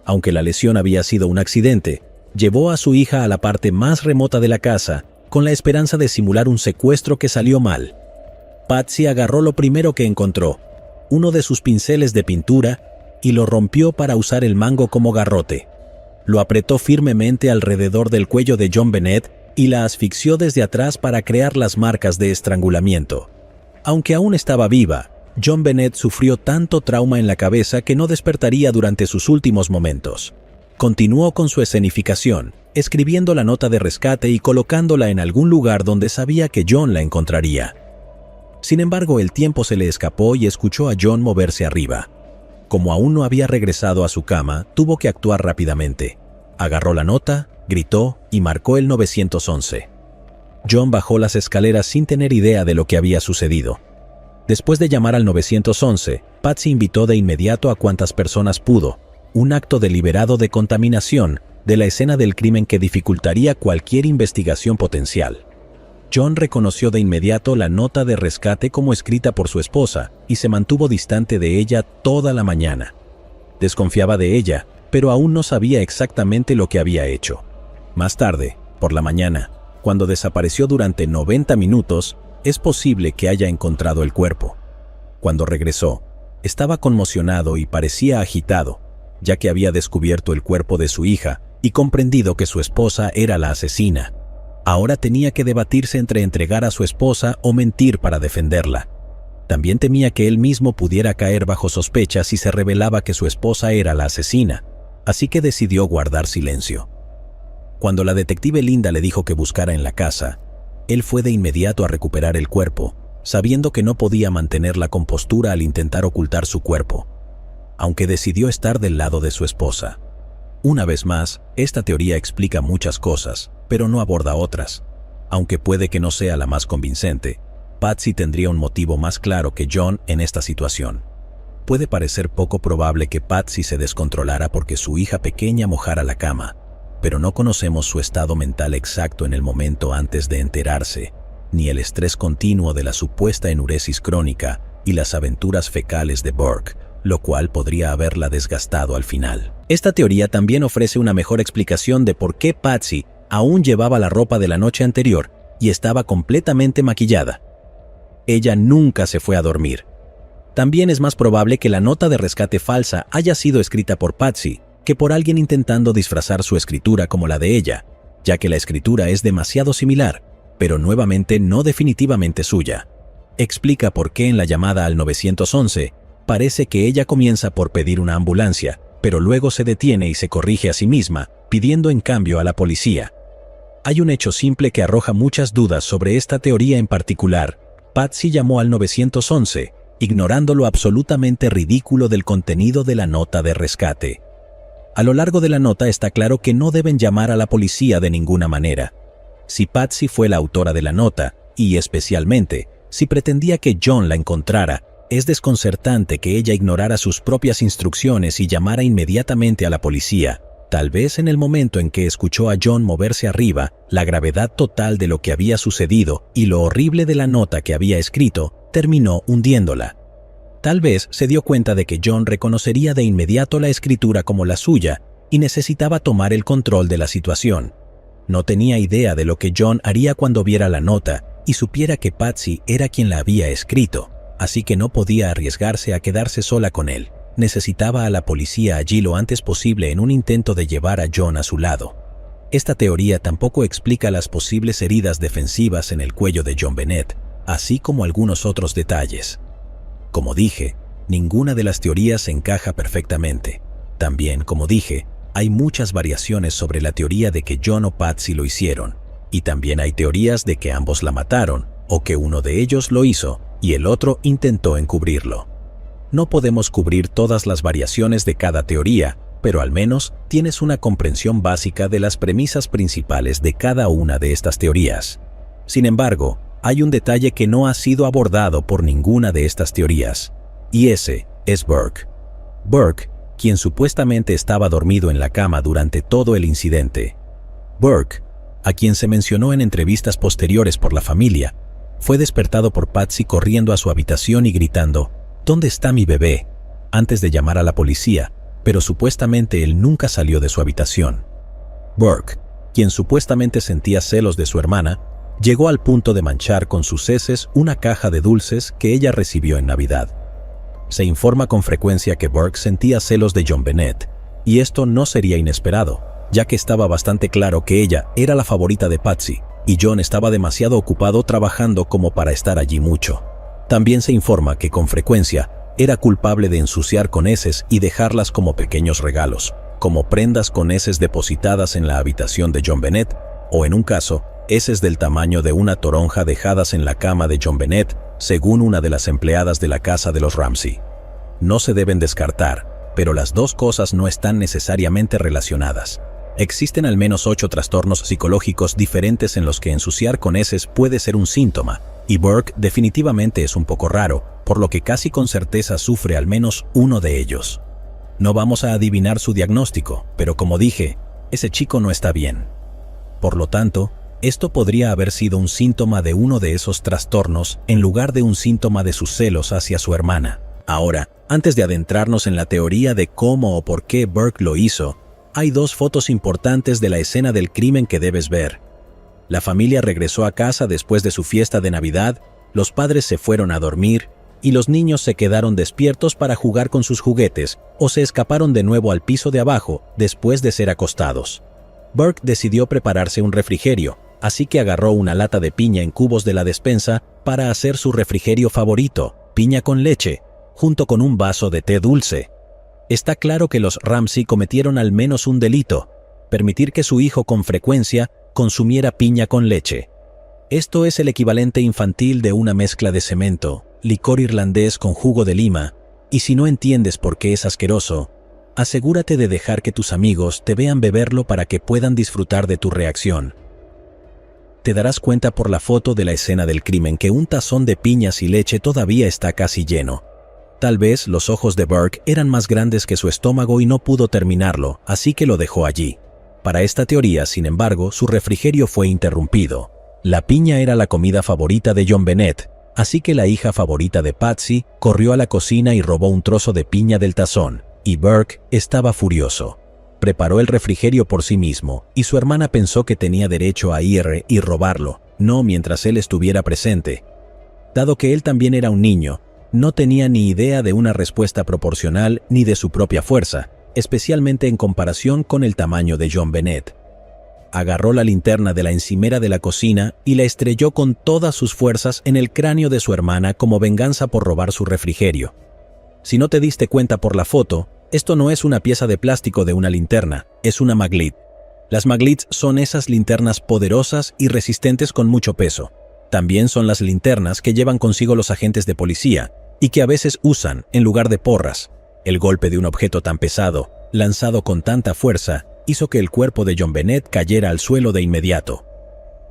Aunque la lesión había sido un accidente, llevó a su hija a la parte más remota de la casa con la esperanza de simular un secuestro que salió mal. Patsy agarró lo primero que encontró, uno de sus pinceles de pintura, y lo rompió para usar el mango como garrote. Lo apretó firmemente alrededor del cuello de John Bennett y la asfixió desde atrás para crear las marcas de estrangulamiento. Aunque aún estaba viva, John Bennett sufrió tanto trauma en la cabeza que no despertaría durante sus últimos momentos. Continuó con su escenificación, escribiendo la nota de rescate y colocándola en algún lugar donde sabía que John la encontraría. Sin embargo, el tiempo se le escapó y escuchó a John moverse arriba. Como aún no había regresado a su cama, tuvo que actuar rápidamente. Agarró la nota, gritó y marcó el 911. John bajó las escaleras sin tener idea de lo que había sucedido. Después de llamar al 911, Patsy invitó de inmediato a cuantas personas pudo, un acto deliberado de contaminación de la escena del crimen que dificultaría cualquier investigación potencial. John reconoció de inmediato la nota de rescate como escrita por su esposa y se mantuvo distante de ella toda la mañana. Desconfiaba de ella, pero aún no sabía exactamente lo que había hecho. Más tarde, por la mañana, cuando desapareció durante 90 minutos, es posible que haya encontrado el cuerpo. Cuando regresó, estaba conmocionado y parecía agitado, ya que había descubierto el cuerpo de su hija y comprendido que su esposa era la asesina. Ahora tenía que debatirse entre entregar a su esposa o mentir para defenderla. También temía que él mismo pudiera caer bajo sospecha si se revelaba que su esposa era la asesina, así que decidió guardar silencio. Cuando la detective Linda le dijo que buscara en la casa, él fue de inmediato a recuperar el cuerpo, sabiendo que no podía mantener la compostura al intentar ocultar su cuerpo, aunque decidió estar del lado de su esposa. Una vez más, esta teoría explica muchas cosas, pero no aborda otras. Aunque puede que no sea la más convincente, Patsy tendría un motivo más claro que John en esta situación. Puede parecer poco probable que Patsy se descontrolara porque su hija pequeña mojara la cama, pero no conocemos su estado mental exacto en el momento antes de enterarse, ni el estrés continuo de la supuesta enuresis crónica y las aventuras fecales de Burke, lo cual podría haberla desgastado al final. Esta teoría también ofrece una mejor explicación de por qué Patsy aún llevaba la ropa de la noche anterior y estaba completamente maquillada. Ella nunca se fue a dormir. También es más probable que la nota de rescate falsa haya sido escrita por Patsy que por alguien intentando disfrazar su escritura como la de ella, ya que la escritura es demasiado similar, pero nuevamente no definitivamente suya. Explica por qué en la llamada al 911 parece que ella comienza por pedir una ambulancia, pero luego se detiene y se corrige a sí misma, pidiendo en cambio a la policía. Hay un hecho simple que arroja muchas dudas sobre esta teoría en particular. Patsy llamó al 911, ignorando lo absolutamente ridículo del contenido de la nota de rescate. A lo largo de la nota está claro que no deben llamar a la policía de ninguna manera. Si Patsy fue la autora de la nota, y especialmente si pretendía que John la encontrara, es desconcertante que ella ignorara sus propias instrucciones y llamara inmediatamente a la policía, Tal vez en el momento en que escuchó a John moverse arriba, la gravedad total de lo que había sucedido y lo horrible de la nota que había escrito terminó hundiéndola. Tal vez se dio cuenta de que John reconocería de inmediato la escritura como la suya y necesitaba tomar el control de la situación. No tenía idea de lo que John haría cuando viera la nota y supiera que Patsy era quien la había escrito, así que no podía arriesgarse a quedarse sola con él. Necesitaba a la policía allí lo antes posible en un intento de llevar a John a su lado. Esta teoría tampoco explica las posibles heridas defensivas en el cuello de John Bennett, así como algunos otros detalles. Como dije, ninguna de las teorías encaja perfectamente. También, como dije, hay muchas variaciones sobre la teoría de que John o Patsy lo hicieron, y también hay teorías de que ambos la mataron, o que uno de ellos lo hizo y el otro intentó encubrirlo. No podemos cubrir todas las variaciones de cada teoría, pero al menos tienes una comprensión básica de las premisas principales de cada una de estas teorías. Sin embargo, hay un detalle que no ha sido abordado por ninguna de estas teorías, y ese es Burke. Burke, quien supuestamente estaba dormido en la cama durante todo el incidente. Burke, a quien se mencionó en entrevistas posteriores por la familia, fue despertado por Patsy corriendo a su habitación y gritando, «¿Dónde está mi bebé?», antes de llamar a la policía, pero supuestamente él nunca salió de su habitación. Burke, quien supuestamente sentía celos de su hermana, llegó al punto de manchar con sus heces una caja de dulces que ella recibió en Navidad. Se informa con frecuencia que Burke sentía celos de John Bennett, y esto no sería inesperado, ya que estaba bastante claro que ella era la favorita de Patsy, y John estaba demasiado ocupado trabajando como para estar allí mucho. También se informa que con frecuencia era culpable de ensuciar con heces y dejarlas como pequeños regalos, como prendas con heces depositadas en la habitación de John Bennett, o en un caso, heces del tamaño de una toronja dejadas en la cama de John Bennett, según una de las empleadas de la casa de los Ramsey. No se deben descartar, pero las dos cosas no están necesariamente relacionadas. Existen al menos 8 trastornos psicológicos diferentes en los que ensuciar con heces puede ser un síntoma, y Burke definitivamente es un poco raro, por lo que casi con certeza sufre al menos uno de ellos. No vamos a adivinar su diagnóstico, pero como dije, ese chico no está bien. Por lo tanto, esto podría haber sido un síntoma de uno de esos trastornos en lugar de un síntoma de sus celos hacia su hermana. Ahora, antes de adentrarnos en la teoría de cómo o por qué Burke lo hizo, hay 2 fotos importantes de la escena del crimen que debes ver. La familia regresó a casa después de su fiesta de Navidad, los padres se fueron a dormir y los niños se quedaron despiertos para jugar con sus juguetes o se escaparon de nuevo al piso de abajo después de ser acostados. Burke decidió prepararse un refrigerio, así que agarró una lata de piña en cubos de la despensa para hacer su refrigerio favorito, piña con leche, junto con un vaso de té dulce. Está claro que los Ramsey cometieron al menos un delito, permitir que su hijo con frecuencia consumiera piña con leche. Esto es el equivalente infantil de una mezcla de cemento, licor irlandés con jugo de lima, y si no entiendes por qué es asqueroso, asegúrate de dejar que tus amigos te vean beberlo para que puedan disfrutar de tu reacción. Te darás cuenta por la foto de la escena del crimen que un tazón de piñas y leche todavía está casi lleno. Tal vez los ojos de Burke eran más grandes que su estómago y no pudo terminarlo, así que lo dejó allí. Para esta teoría, sin embargo, su refrigerio fue interrumpido. La piña era la comida favorita de John Bennett, así que la hija favorita de Patsy corrió a la cocina y robó un trozo de piña del tazón, y Burke estaba furioso. Preparó el refrigerio por sí mismo, y su hermana pensó que tenía derecho a ir y robarlo, no mientras él estuviera presente. Dado que él también era un niño, no tenía ni idea de una respuesta proporcional ni de su propia fuerza, especialmente en comparación con el tamaño de John Bennett. Agarró la linterna de la encimera de la cocina y la estrelló con todas sus fuerzas en el cráneo de su hermana como venganza por robar su refrigerio. Si no te diste cuenta por la foto, esto no es una pieza de plástico de una linterna, es una Maglit. Las Maglits son esas linternas poderosas y resistentes con mucho peso. También son las linternas que llevan consigo los agentes de policía y que a veces usan en lugar de porras. El golpe de un objeto tan pesado, lanzado con tanta fuerza, hizo que el cuerpo de John Bennett cayera al suelo de inmediato.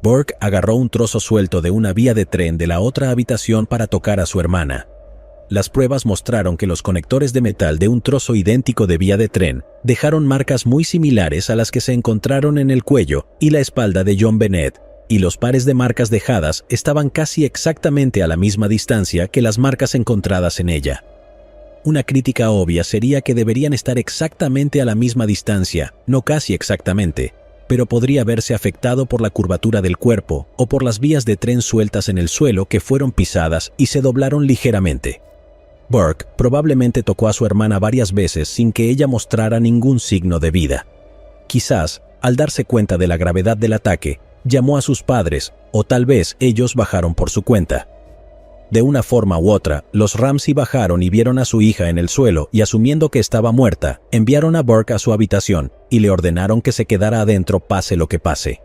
Burke agarró un trozo suelto de una vía de tren de la otra habitación para tocar a su hermana. Las pruebas mostraron que los conectores de metal de un trozo idéntico de vía de tren dejaron marcas muy similares a las que se encontraron en el cuello y la espalda de John Bennett, y los pares de marcas dejadas estaban casi exactamente a la misma distancia que las marcas encontradas en ella. Una crítica obvia sería que deberían estar exactamente a la misma distancia, no casi exactamente, pero podría verse afectado por la curvatura del cuerpo o por las vías de tren sueltas en el suelo que fueron pisadas y se doblaron ligeramente. Burke probablemente tocó a su hermana varias veces sin que ella mostrara ningún signo de vida. Quizás, al darse cuenta de la gravedad del ataque, llamó a sus padres, o tal vez ellos bajaron por su cuenta. De una forma u otra, los Ramsey bajaron y vieron a su hija en el suelo y, asumiendo que estaba muerta, enviaron a Burke a su habitación y le ordenaron que se quedara adentro pase lo que pase.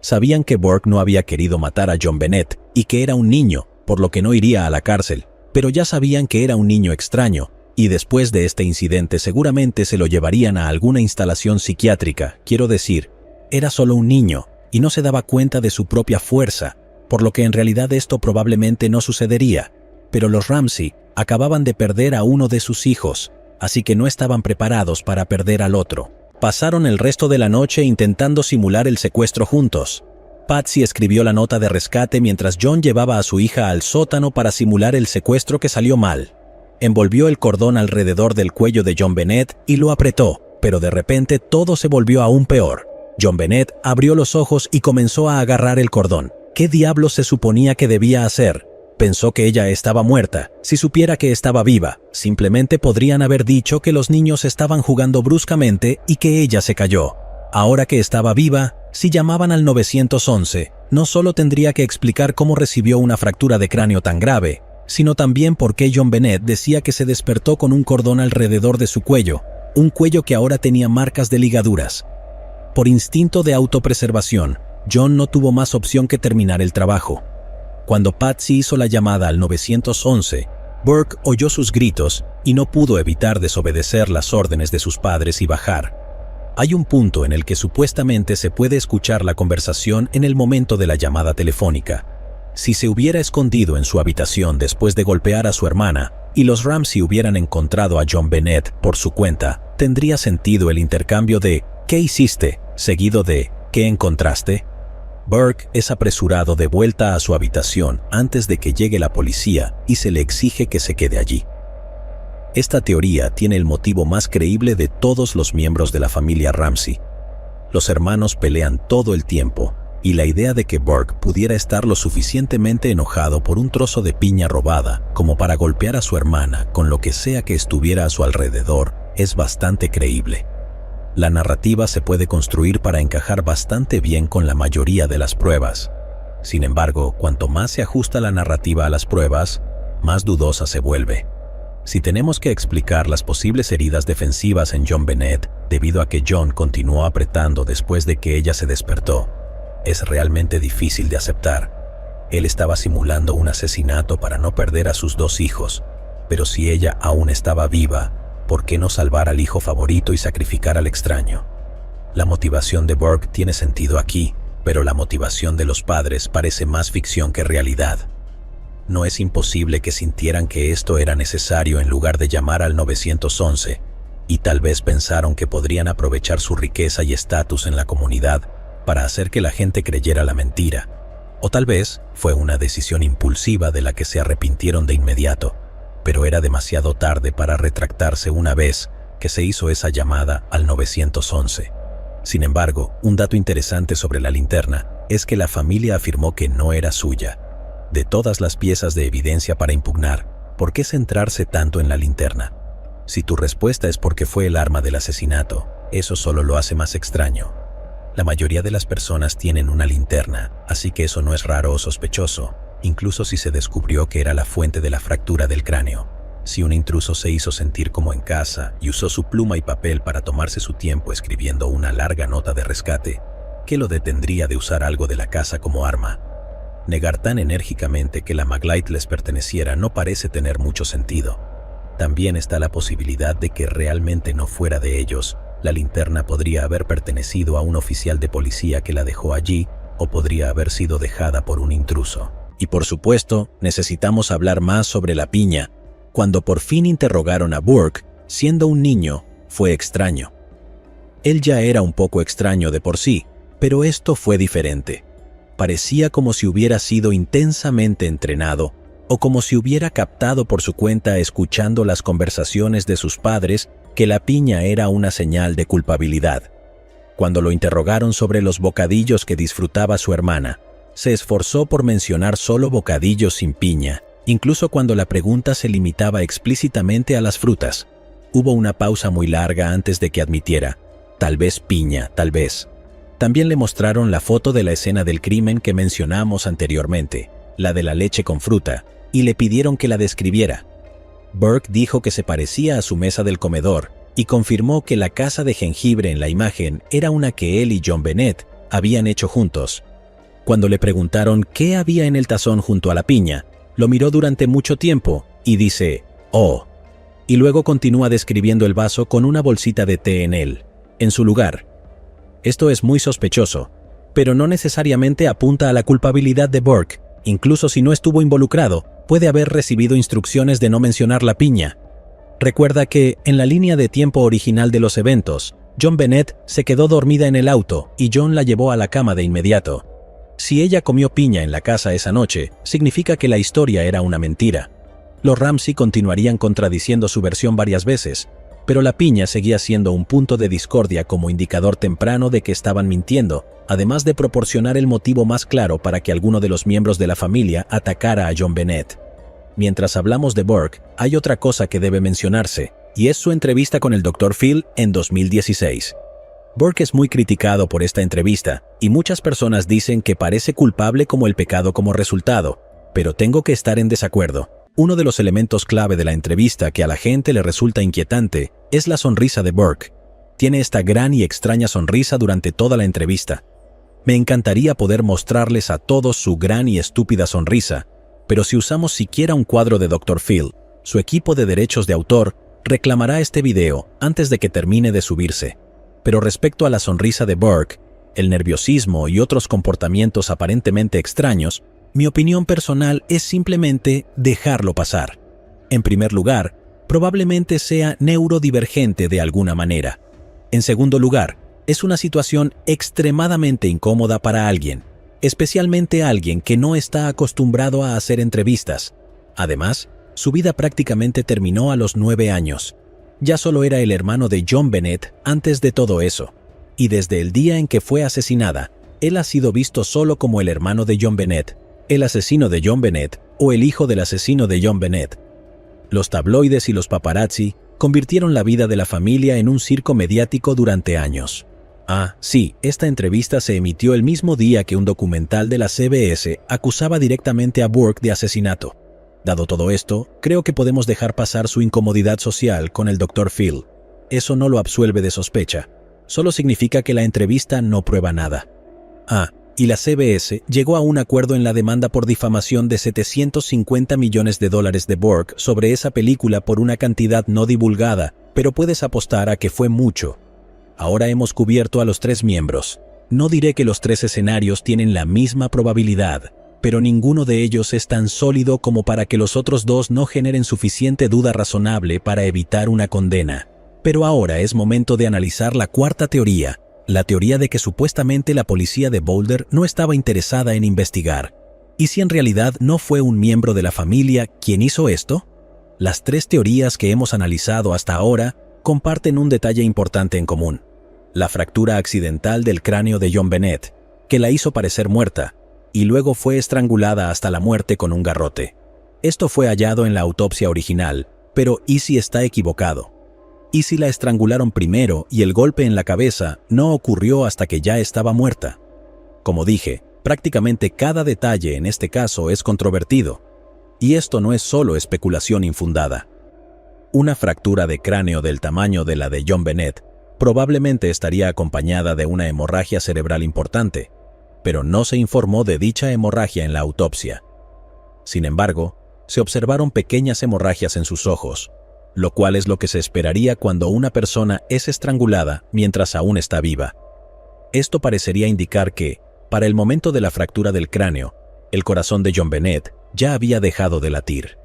Sabían que Burke no había querido matar a John Bennett y que era un niño, por lo que no iría a la cárcel, pero ya sabían que era un niño extraño, y después de este incidente seguramente se lo llevarían a alguna instalación psiquiátrica. Quiero decir, era solo un niño y no se daba cuenta de su propia fuerza, por lo que en realidad esto probablemente no sucedería, pero los Ramsey acababan de perder a uno de sus hijos, así que no estaban preparados para perder al otro. Pasaron el resto de la noche intentando simular el secuestro juntos. Patsy escribió la nota de rescate mientras John llevaba a su hija al sótano para simular el secuestro que salió mal. Envolvió el cordón alrededor del cuello de John Bennett y lo apretó, pero de repente todo se volvió aún peor. John Bennett abrió los ojos y comenzó a agarrar el cordón. ¿Qué diablos se suponía que debía hacer? Pensó que ella estaba muerta. Si supiera que estaba viva, simplemente podrían haber dicho que los niños estaban jugando bruscamente y que ella se cayó. Ahora que estaba viva, si llamaban al 911, no solo tendría que explicar cómo recibió una fractura de cráneo tan grave, sino también por qué John Bennett decía que se despertó con un cordón alrededor de su cuello, un cuello que ahora tenía marcas de ligaduras. Por instinto de autopreservación, John no tuvo más opción que terminar el trabajo. Cuando Patsy hizo la llamada al 911, Burke oyó sus gritos y no pudo evitar desobedecer las órdenes de sus padres y bajar. Hay un punto en el que supuestamente se puede escuchar la conversación en el momento de la llamada telefónica. Si se hubiera escondido en su habitación después de golpear a su hermana y los Ramsey hubieran encontrado a John Bennett por su cuenta, tendría sentido el intercambio de ¿qué hiciste?, seguido de ¿qué encontraste? Burke es apresurado de vuelta a su habitación antes de que llegue la policía y se le exige que se quede allí. Esta teoría tiene el motivo más creíble de todos los miembros de la familia Ramsey. Los hermanos pelean todo el tiempo, y la idea de que Burke pudiera estar lo suficientemente enojado por un trozo de piña robada como para golpear a su hermana con lo que sea que estuviera a su alrededor es bastante creíble. La narrativa se puede construir para encajar bastante bien con la mayoría de las pruebas. Sin embargo, cuanto más se ajusta la narrativa a las pruebas, más dudosa se vuelve. Si tenemos que explicar las posibles heridas defensivas en John Bennett debido a que John continuó apretando después de que ella se despertó, es realmente difícil de aceptar. Él estaba simulando un asesinato para no perder a sus dos hijos, pero si ella aún estaba viva, ¿por qué no salvar al hijo favorito y sacrificar al extraño? La motivación de Burke tiene sentido aquí, pero la motivación de los padres parece más ficción que realidad. No es imposible que sintieran que esto era necesario en lugar de llamar al 911, y tal vez pensaron que podrían aprovechar su riqueza y estatus en la comunidad para hacer que la gente creyera la mentira. O tal vez fue una decisión impulsiva de la que se arrepintieron de inmediato, pero era demasiado tarde para retractarse una vez que se hizo esa llamada al 911. Sin embargo, un dato interesante sobre la linterna es que la familia afirmó que no era suya. De todas las piezas de evidencia para impugnar, ¿por qué centrarse tanto en la linterna? Si tu respuesta es porque fue el arma del asesinato, eso solo lo hace más extraño. La mayoría de las personas tienen una linterna, así que eso no es raro o sospechoso, incluso si se descubrió que era la fuente de la fractura del cráneo. Si un intruso se hizo sentir como en casa y usó su pluma y papel para tomarse su tiempo escribiendo una larga nota de rescate, ¿qué lo detendría de usar algo de la casa como arma? Negar tan enérgicamente que la Maglite les perteneciera no parece tener mucho sentido. También está la posibilidad de que realmente no fuera de ellos. La linterna podría haber pertenecido a un oficial de policía que la dejó allí, o podría haber sido dejada por un intruso. Y por supuesto, necesitamos hablar más sobre la piña. cuando por fin interrogaron a Burke, siendo un niño, fue extraño. Él ya era un poco extraño de por sí, pero esto fue diferente. Parecía como si hubiera sido intensamente entrenado o como si hubiera captado por su cuenta escuchando las conversaciones de sus padres que la piña era una señal de culpabilidad. Cuando lo interrogaron sobre los bocadillos que disfrutaba su hermana, se esforzó por mencionar solo bocadillos sin piña, incluso cuando la pregunta se limitaba explícitamente a las frutas. Hubo una pausa muy larga antes de que admitiera, tal vez piña, tal vez. También le mostraron la foto de la escena del crimen que mencionamos anteriormente, la de la leche con fruta, y le pidieron que la describiera. Burke dijo que se parecía a su mesa del comedor y confirmó que la casa de jengibre en la imagen era una que él y John Bennett habían hecho juntos. Cuando le preguntaron qué había en el tazón junto a la piña, lo miró durante mucho tiempo y dice, «Oh», y luego continúa describiendo el vaso con una bolsita de té en él, en su lugar. Esto es muy sospechoso, pero no necesariamente apunta a la culpabilidad de Burke. Incluso si no estuvo involucrado, puede haber recibido instrucciones de no mencionar la piña. Recuerda que, en la línea de tiempo original de los eventos, John Bennett se quedó dormida en el auto y John la llevó a la cama de inmediato. Si ella comió piña en la casa esa noche, significa que la historia era una mentira. Los Ramsey continuarían contradiciendo su versión varias veces, pero la piña seguía siendo un punto de discordia como indicador temprano de que estaban mintiendo, además de proporcionar el motivo más claro para que alguno de los miembros de la familia atacara a John Bennett. Mientras hablamos de Burke, hay otra cosa que debe mencionarse, y es su entrevista con el Dr. Phil en 2016. Burke es muy criticado por esta entrevista, y muchas personas dicen que parece culpable como el pecado como resultado, pero tengo que estar en desacuerdo. Uno de los elementos clave de la entrevista que a la gente le resulta inquietante es la sonrisa de Burke. Tiene esta gran y extraña sonrisa durante toda la entrevista. Me encantaría poder mostrarles a todos su gran y estúpida sonrisa, pero si usamos siquiera un cuadro de Dr. Phil, su equipo de derechos de autor reclamará este video antes de que termine de subirse. Pero respecto a la sonrisa de Burke, el nerviosismo y otros comportamientos aparentemente extraños, mi opinión personal es simplemente dejarlo pasar. En primer lugar, probablemente sea neurodivergente de alguna manera. En segundo lugar, es una situación extremadamente incómoda para alguien, especialmente alguien que no está acostumbrado a hacer entrevistas. Además, su vida prácticamente terminó a los 9 años. Ya solo era el hermano de John Bennett antes de todo eso. Y desde el día en que fue asesinada, él ha sido visto solo como el hermano de John Bennett, el asesino de John Bennett o el hijo del asesino de John Bennett. Los tabloides y los paparazzi convirtieron la vida de la familia en un circo mediático durante años. Ah, sí, esta entrevista se emitió el mismo día que un documental de la CBS acusaba directamente a Burke de asesinato. Dado todo esto, creo que podemos dejar pasar su incomodidad social con el Dr. Phil. Eso no lo absuelve de sospecha. Solo significa que la entrevista no prueba nada. Ah, y la CBS llegó a un acuerdo en la demanda por difamación de $750 millones de Burke sobre esa película por una cantidad no divulgada, pero puedes apostar a que fue mucho. Ahora hemos cubierto a los 3 miembros. No diré que los 3 escenarios tienen la misma probabilidad, pero ninguno de ellos es tan sólido como para que los otros 2 no generen suficiente duda razonable para evitar una condena. Pero ahora es momento de analizar la cuarta teoría, la teoría de que supuestamente la policía de Boulder no estaba interesada en investigar. ¿Y si en realidad no fue un miembro de la familia quien hizo esto? Las 3 teorías que hemos analizado hasta ahora comparten un detalle importante en común: la fractura accidental del cráneo de John Bennett, que la hizo parecer muerta, y luego fue estrangulada hasta la muerte con un garrote. Esto fue hallado en la autopsia original, pero ¿y si está equivocado? ¿Y si la estrangularon primero y el golpe en la cabeza no ocurrió hasta que ya estaba muerta? Como dije, prácticamente cada detalle en este caso es controvertido. Y esto no es solo especulación infundada. Una fractura de cráneo del tamaño de la de John Bennett probablemente estaría acompañada de una hemorragia cerebral importante, pero no se informó de dicha hemorragia en la autopsia. Sin embargo, se observaron pequeñas hemorragias en sus ojos, lo cual es lo que se esperaría cuando una persona es estrangulada mientras aún está viva. Esto parecería indicar que, para el momento de la fractura del cráneo, el corazón de John Bennett ya había dejado de latir.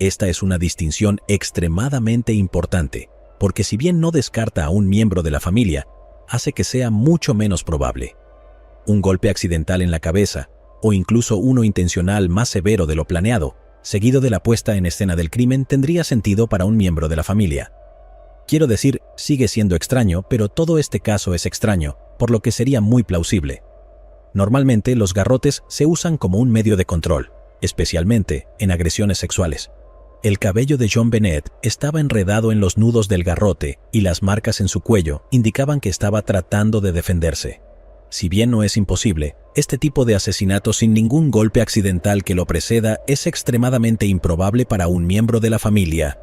Esta es una distinción extremadamente importante, porque si bien no descarta a un miembro de la familia, hace que sea mucho menos probable. Un golpe accidental en la cabeza, o incluso uno intencional más severo de lo planeado, seguido de la puesta en escena del crimen, tendría sentido para un miembro de la familia. Quiero decir, sigue siendo extraño, pero todo este caso es extraño, por lo que sería muy plausible. Normalmente los garrotes se usan como un medio de control, especialmente en agresiones sexuales. El cabello de John Bennett estaba enredado en los nudos del garrote y las marcas en su cuello indicaban que estaba tratando de defenderse. Si bien no es imposible, este tipo de asesinato sin ningún golpe accidental que lo preceda es extremadamente improbable para un miembro de la familia.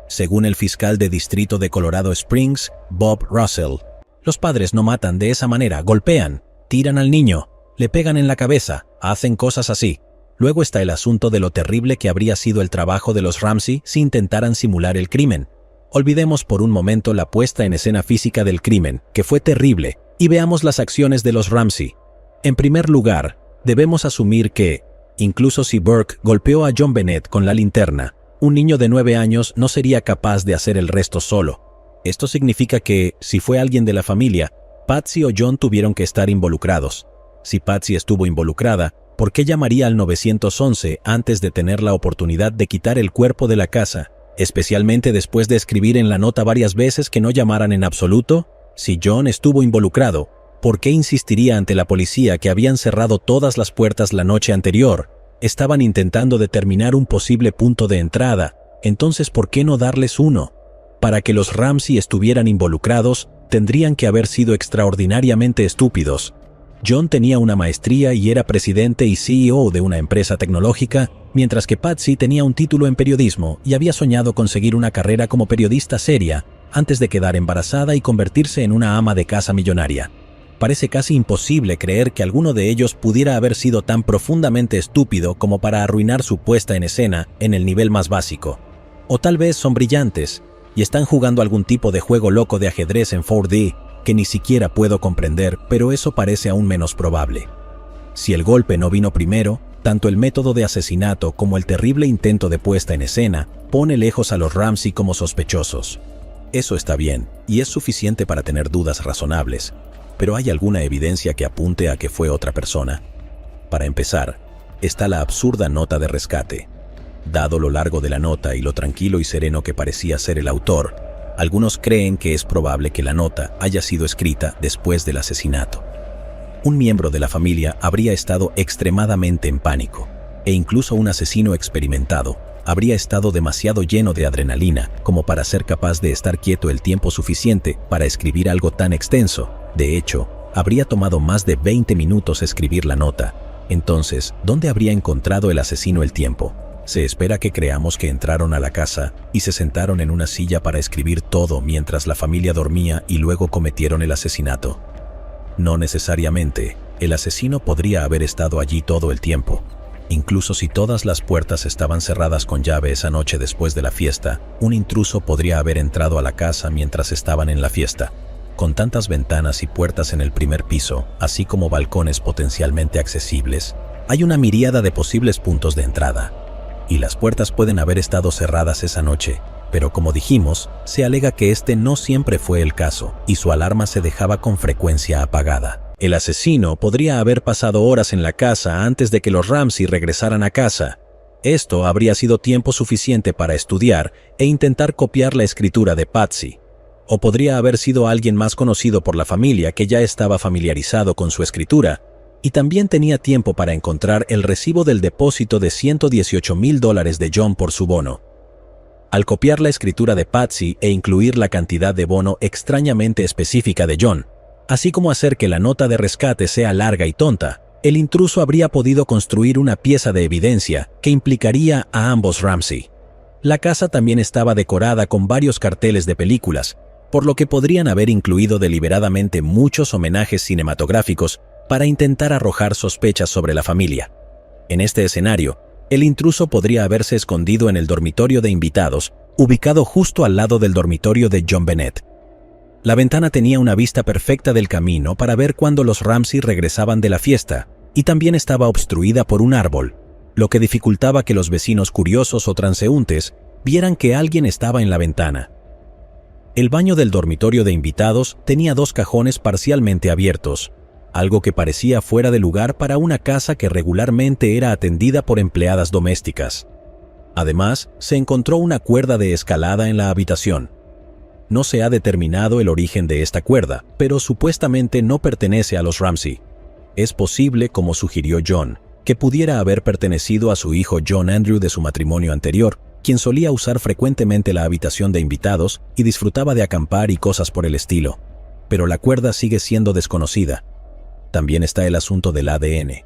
Según el fiscal de distrito de Colorado Springs, Bob Russell, los padres no matan de esa manera, golpean, tiran al niño, le pegan en la cabeza, hacen cosas así. Luego está el asunto de lo terrible que habría sido el trabajo de los Ramsey si intentaran simular el crimen. Olvidemos por un momento la puesta en escena física del crimen, que fue terrible, y veamos las acciones de los Ramsey. En primer lugar, debemos asumir que, incluso si Burke golpeó a John Bennett con la linterna, un niño de 9 años no sería capaz de hacer el resto solo. Esto significa que, si fue alguien de la familia, Patsy o John tuvieron que estar involucrados. Si Patsy estuvo involucrada, ¿por qué llamaría al 911 antes de tener la oportunidad de quitar el cuerpo de la casa, especialmente después de escribir en la nota varias veces que no llamaran en absoluto? Si John estuvo involucrado, ¿por qué insistiría ante la policía que habían cerrado todas las puertas la noche anterior? Estaban intentando determinar un posible punto de entrada, entonces ¿por qué no darles uno? Para que los Ramsey estuvieran involucrados, tendrían que haber sido extraordinariamente estúpidos. John tenía una maestría y era presidente y CEO de una empresa tecnológica, mientras que Patsy tenía un título en periodismo y había soñado con seguir una carrera como periodista seria antes de quedar embarazada y convertirse en una ama de casa millonaria. Parece casi imposible creer que alguno de ellos pudiera haber sido tan profundamente estúpido como para arruinar su puesta en escena en el nivel más básico. O tal vez son brillantes y están jugando algún tipo de juego loco de ajedrez en 4D que ni siquiera puedo comprender, pero eso parece aún menos probable. Si el golpe no vino primero, tanto el método de asesinato como el terrible intento de puesta en escena pone lejos a los Ramsey como sospechosos. Eso está bien, y es suficiente para tener dudas razonables, pero ¿hay alguna evidencia que apunte a que fue otra persona? Para empezar, está la absurda nota de rescate. Dado lo largo de la nota y lo tranquilo y sereno que parecía ser el autor, algunos creen que es probable que la nota haya sido escrita después del asesinato. Un miembro de la familia habría estado extremadamente en pánico, e incluso un asesino experimentado habría estado demasiado lleno de adrenalina como para ser capaz de estar quieto el tiempo suficiente para escribir algo tan extenso. De hecho, habría tomado más de 20 minutos escribir la nota. Entonces, ¿dónde habría encontrado el asesino el tiempo? Se espera que creamos que entraron a la casa y se sentaron en una silla para escribir todo mientras la familia dormía y luego cometieron el asesinato. No necesariamente, el asesino podría haber estado allí todo el tiempo. Incluso si todas las puertas estaban cerradas con llave esa noche después de la fiesta, un intruso podría haber entrado a la casa mientras estaban en la fiesta. Con tantas ventanas y puertas en el primer piso, así como balcones potencialmente accesibles, hay una miríada de posibles puntos de entrada. Y las puertas pueden haber estado cerradas esa noche, pero como dijimos, se alega que este no siempre fue el caso y su alarma se dejaba con frecuencia apagada. El asesino podría haber pasado horas en la casa antes de que los Ramsey regresaran a casa. Esto habría sido tiempo suficiente para estudiar e intentar copiar la escritura de Patsy. O podría haber sido alguien más conocido por la familia que ya estaba familiarizado con su escritura y también tenía tiempo para encontrar el recibo del depósito de $118,000 de John por su bono. Al copiar la escritura de Patsy e incluir la cantidad de bono extrañamente específica de John, así como hacer que la nota de rescate sea larga y tonta, el intruso habría podido construir una pieza de evidencia que implicaría a ambos Ramsey. La casa también estaba decorada con varios carteles de películas, por lo que podrían haber incluido deliberadamente muchos homenajes cinematográficos para intentar arrojar sospechas sobre la familia. En este escenario, el intruso podría haberse escondido en el dormitorio de invitados, ubicado justo al lado del dormitorio de John Bennett. La ventana tenía una vista perfecta del camino para ver cuándo los Ramsey regresaban de la fiesta, y también estaba obstruida por un árbol. lo que dificultaba que los vecinos curiosos o transeúntes vieran que alguien estaba en la ventana. El baño del dormitorio de invitados tenía 2 cajones parcialmente abiertos, algo que parecía fuera de lugar para una casa que regularmente era atendida por empleadas domésticas. Además, se encontró una cuerda de escalada en la habitación. No se ha determinado el origen de esta cuerda, pero supuestamente no pertenece a los Ramsey. Es posible, como sugirió John, que pudiera haber pertenecido a su hijo John Andrew de su matrimonio anterior, quien solía usar frecuentemente la habitación de invitados y disfrutaba de acampar y cosas por el estilo. Pero la cuerda sigue siendo desconocida. También está el asunto del ADN.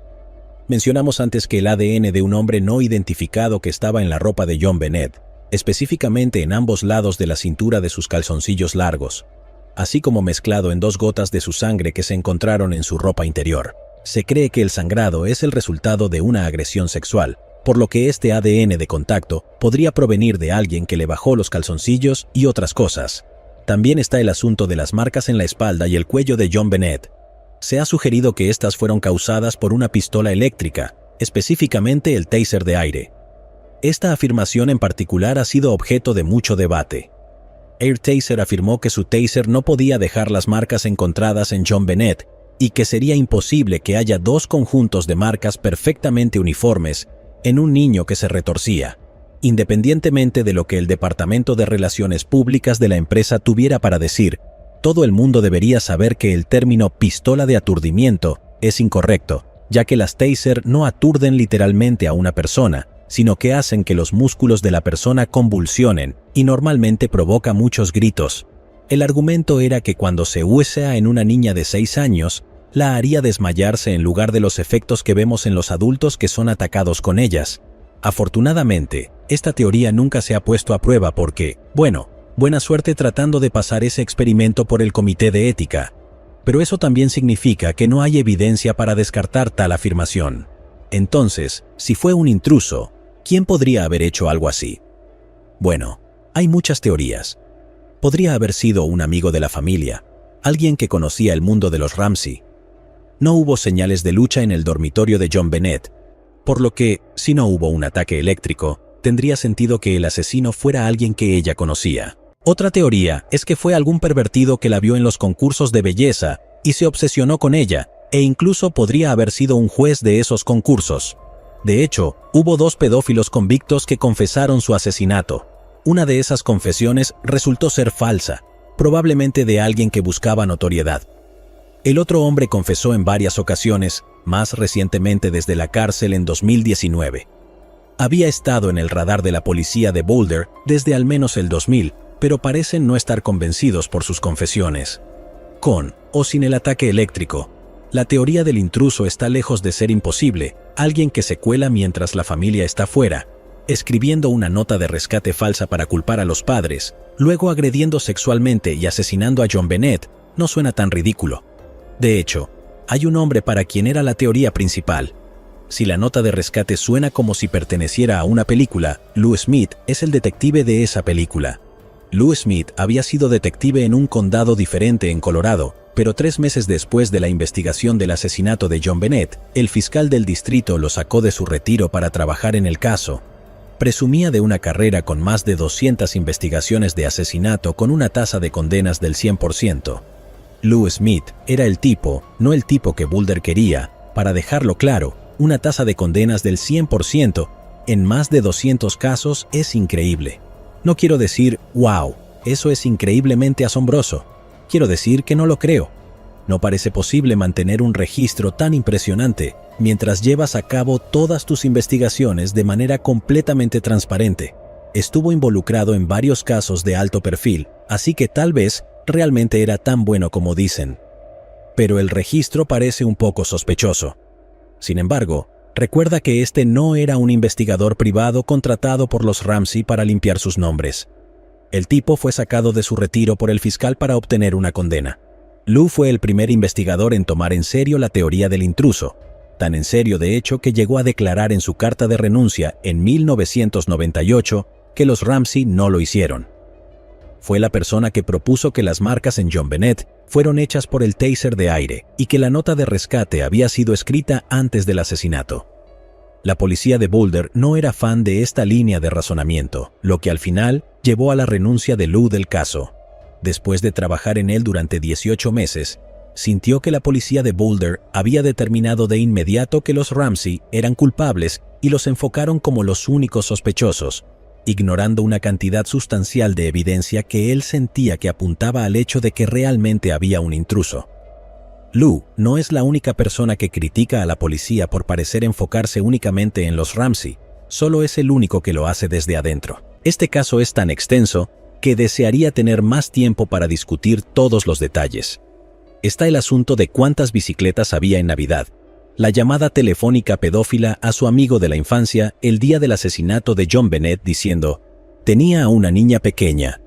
Mencionamos antes que el ADN de un hombre no identificado que estaba en la ropa de John Bennett, específicamente en ambos lados de la cintura de sus calzoncillos largos, así como mezclado en 2 gotas de su sangre que se encontraron en su ropa interior. Se cree que el sangrado es el resultado de una agresión sexual, por lo que este ADN de contacto podría provenir de alguien que le bajó los calzoncillos y otras cosas. También está el asunto de las marcas en la espalda y el cuello de John Bennett. Se ha sugerido que estas fueron causadas por una pistola eléctrica, específicamente el taser de aire. Esta afirmación en particular ha sido objeto de mucho debate. AirTaser afirmó que su taser no podía dejar las marcas encontradas en John Bennett y que sería imposible que haya 2 conjuntos de marcas perfectamente uniformes en un niño que se retorcía, independientemente de lo que el Departamento de Relaciones Públicas de la empresa tuviera para decir. Todo el mundo debería saber que el término pistola de aturdimiento es incorrecto, ya que las taser no aturden literalmente a una persona, sino que hacen que los músculos de la persona convulsionen y normalmente provoca muchos gritos. El argumento era que cuando se usa en una niña de 6 años, la haría desmayarse en lugar de los efectos que vemos en los adultos que son atacados con ellas. Afortunadamente, esta teoría nunca se ha puesto a prueba porque, buena suerte tratando de pasar ese experimento por el comité de ética. Pero eso también significa que no hay evidencia para descartar tal afirmación. Entonces, si fue un intruso, ¿quién podría haber hecho algo así? Bueno, hay muchas teorías. Podría haber sido un amigo de la familia, alguien que conocía el mundo de los Ramsey. No hubo señales de lucha en el dormitorio de John Bennett, por lo que, si no hubo un ataque eléctrico, tendría sentido que el asesino fuera alguien que ella conocía. Otra teoría es que fue algún pervertido que la vio en los concursos de belleza y se obsesionó con ella, e incluso podría haber sido un juez de esos concursos. De hecho, hubo 2 pedófilos convictos que confesaron su asesinato. Una de esas confesiones resultó ser falsa, probablemente de alguien que buscaba notoriedad. El otro hombre confesó en varias ocasiones, más recientemente desde la cárcel en 2019. Había estado en el radar de la policía de Boulder desde al menos el 2000, pero parecen no estar convencidos por sus confesiones. Con o sin el ataque eléctrico, la teoría del intruso está lejos de ser imposible. Alguien que se cuela mientras la familia está fuera, escribiendo una nota de rescate falsa para culpar a los padres, luego agrediendo sexualmente y asesinando a John Bennett, no suena tan ridículo. De hecho, hay un hombre para quien era la teoría principal. Si la nota de rescate suena como si perteneciera a una película, Lou Smith es el detective de esa película. Lou Smith había sido detective en un condado diferente en Colorado, pero 3 meses después de la investigación del asesinato de John Bennett, el fiscal del distrito lo sacó de su retiro para trabajar en el caso. Presumía de una carrera con más de 200 investigaciones de asesinato con una tasa de condenas del 100%. Lou Smith era el tipo, no el tipo que Boulder quería. Para dejarlo claro, una tasa de condenas del 100% en más de 200 casos es increíble. No quiero decir, wow, eso es increíblemente asombroso. Quiero decir que no lo creo. No parece posible mantener un registro tan impresionante mientras llevas a cabo todas tus investigaciones de manera completamente transparente. Estuvo involucrado en varios casos de alto perfil, así que tal vez realmente era tan bueno como dicen. Pero el registro parece un poco sospechoso. Sin embargo, recuerda que este no era un investigador privado contratado por los Ramsey para limpiar sus nombres. El tipo fue sacado de su retiro por el fiscal para obtener una condena. Lou fue el primer investigador en tomar en serio la teoría del intruso, tan en serio de hecho que llegó a declarar en su carta de renuncia en 1998 que los Ramsey no lo hicieron. Fue la persona que propuso que las marcas en John Bennett fueron hechas por el taser de aire y que la nota de rescate había sido escrita antes del asesinato. La policía de Boulder no era fan de esta línea de razonamiento, lo que al final llevó a la renuncia de Lou del caso. Después de trabajar en él durante 18 meses, sintió que la policía de Boulder había determinado de inmediato que los Ramsey eran culpables y los enfocaron como los únicos sospechosos, ignorando una cantidad sustancial de evidencia que él sentía que apuntaba al hecho de que realmente había un intruso. Lou no es la única persona que critica a la policía por parecer enfocarse únicamente en los Ramsey, solo es el único que lo hace desde adentro. Este caso es tan extenso que desearía tener más tiempo para discutir todos los detalles. Está el asunto de cuántas bicicletas había en Navidad, la llamada telefónica pedófila a su amigo de la infancia el día del asesinato de John Bennett diciendo, tenía a una niña pequeña.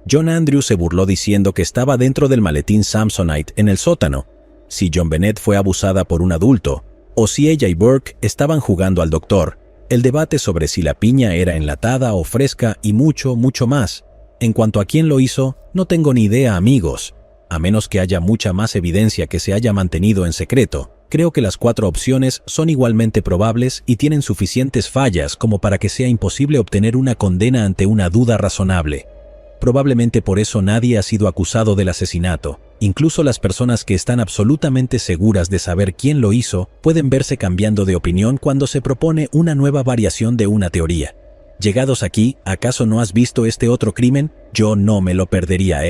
John Andrews se burló diciendo que estaba dentro del maletín Samsonite en el sótano, si John Bennett fue abusada por un adulto, o si ella y Burke estaban jugando al doctor, el debate sobre si la piña era enlatada o fresca y mucho, mucho más. En cuanto a quién lo hizo, no tengo ni idea, amigos. A menos que haya mucha más evidencia que se haya mantenido en secreto, creo que las 4 opciones son igualmente probables y tienen suficientes fallas como para que sea imposible obtener una condena ante una duda razonable. Probablemente por eso nadie ha sido acusado del asesinato. Incluso las personas que están absolutamente seguras de saber quién lo hizo pueden verse cambiando de opinión cuando se propone una nueva variación de una teoría. Llegados aquí, ¿acaso no has visto este otro crimen? Yo no me lo perdería,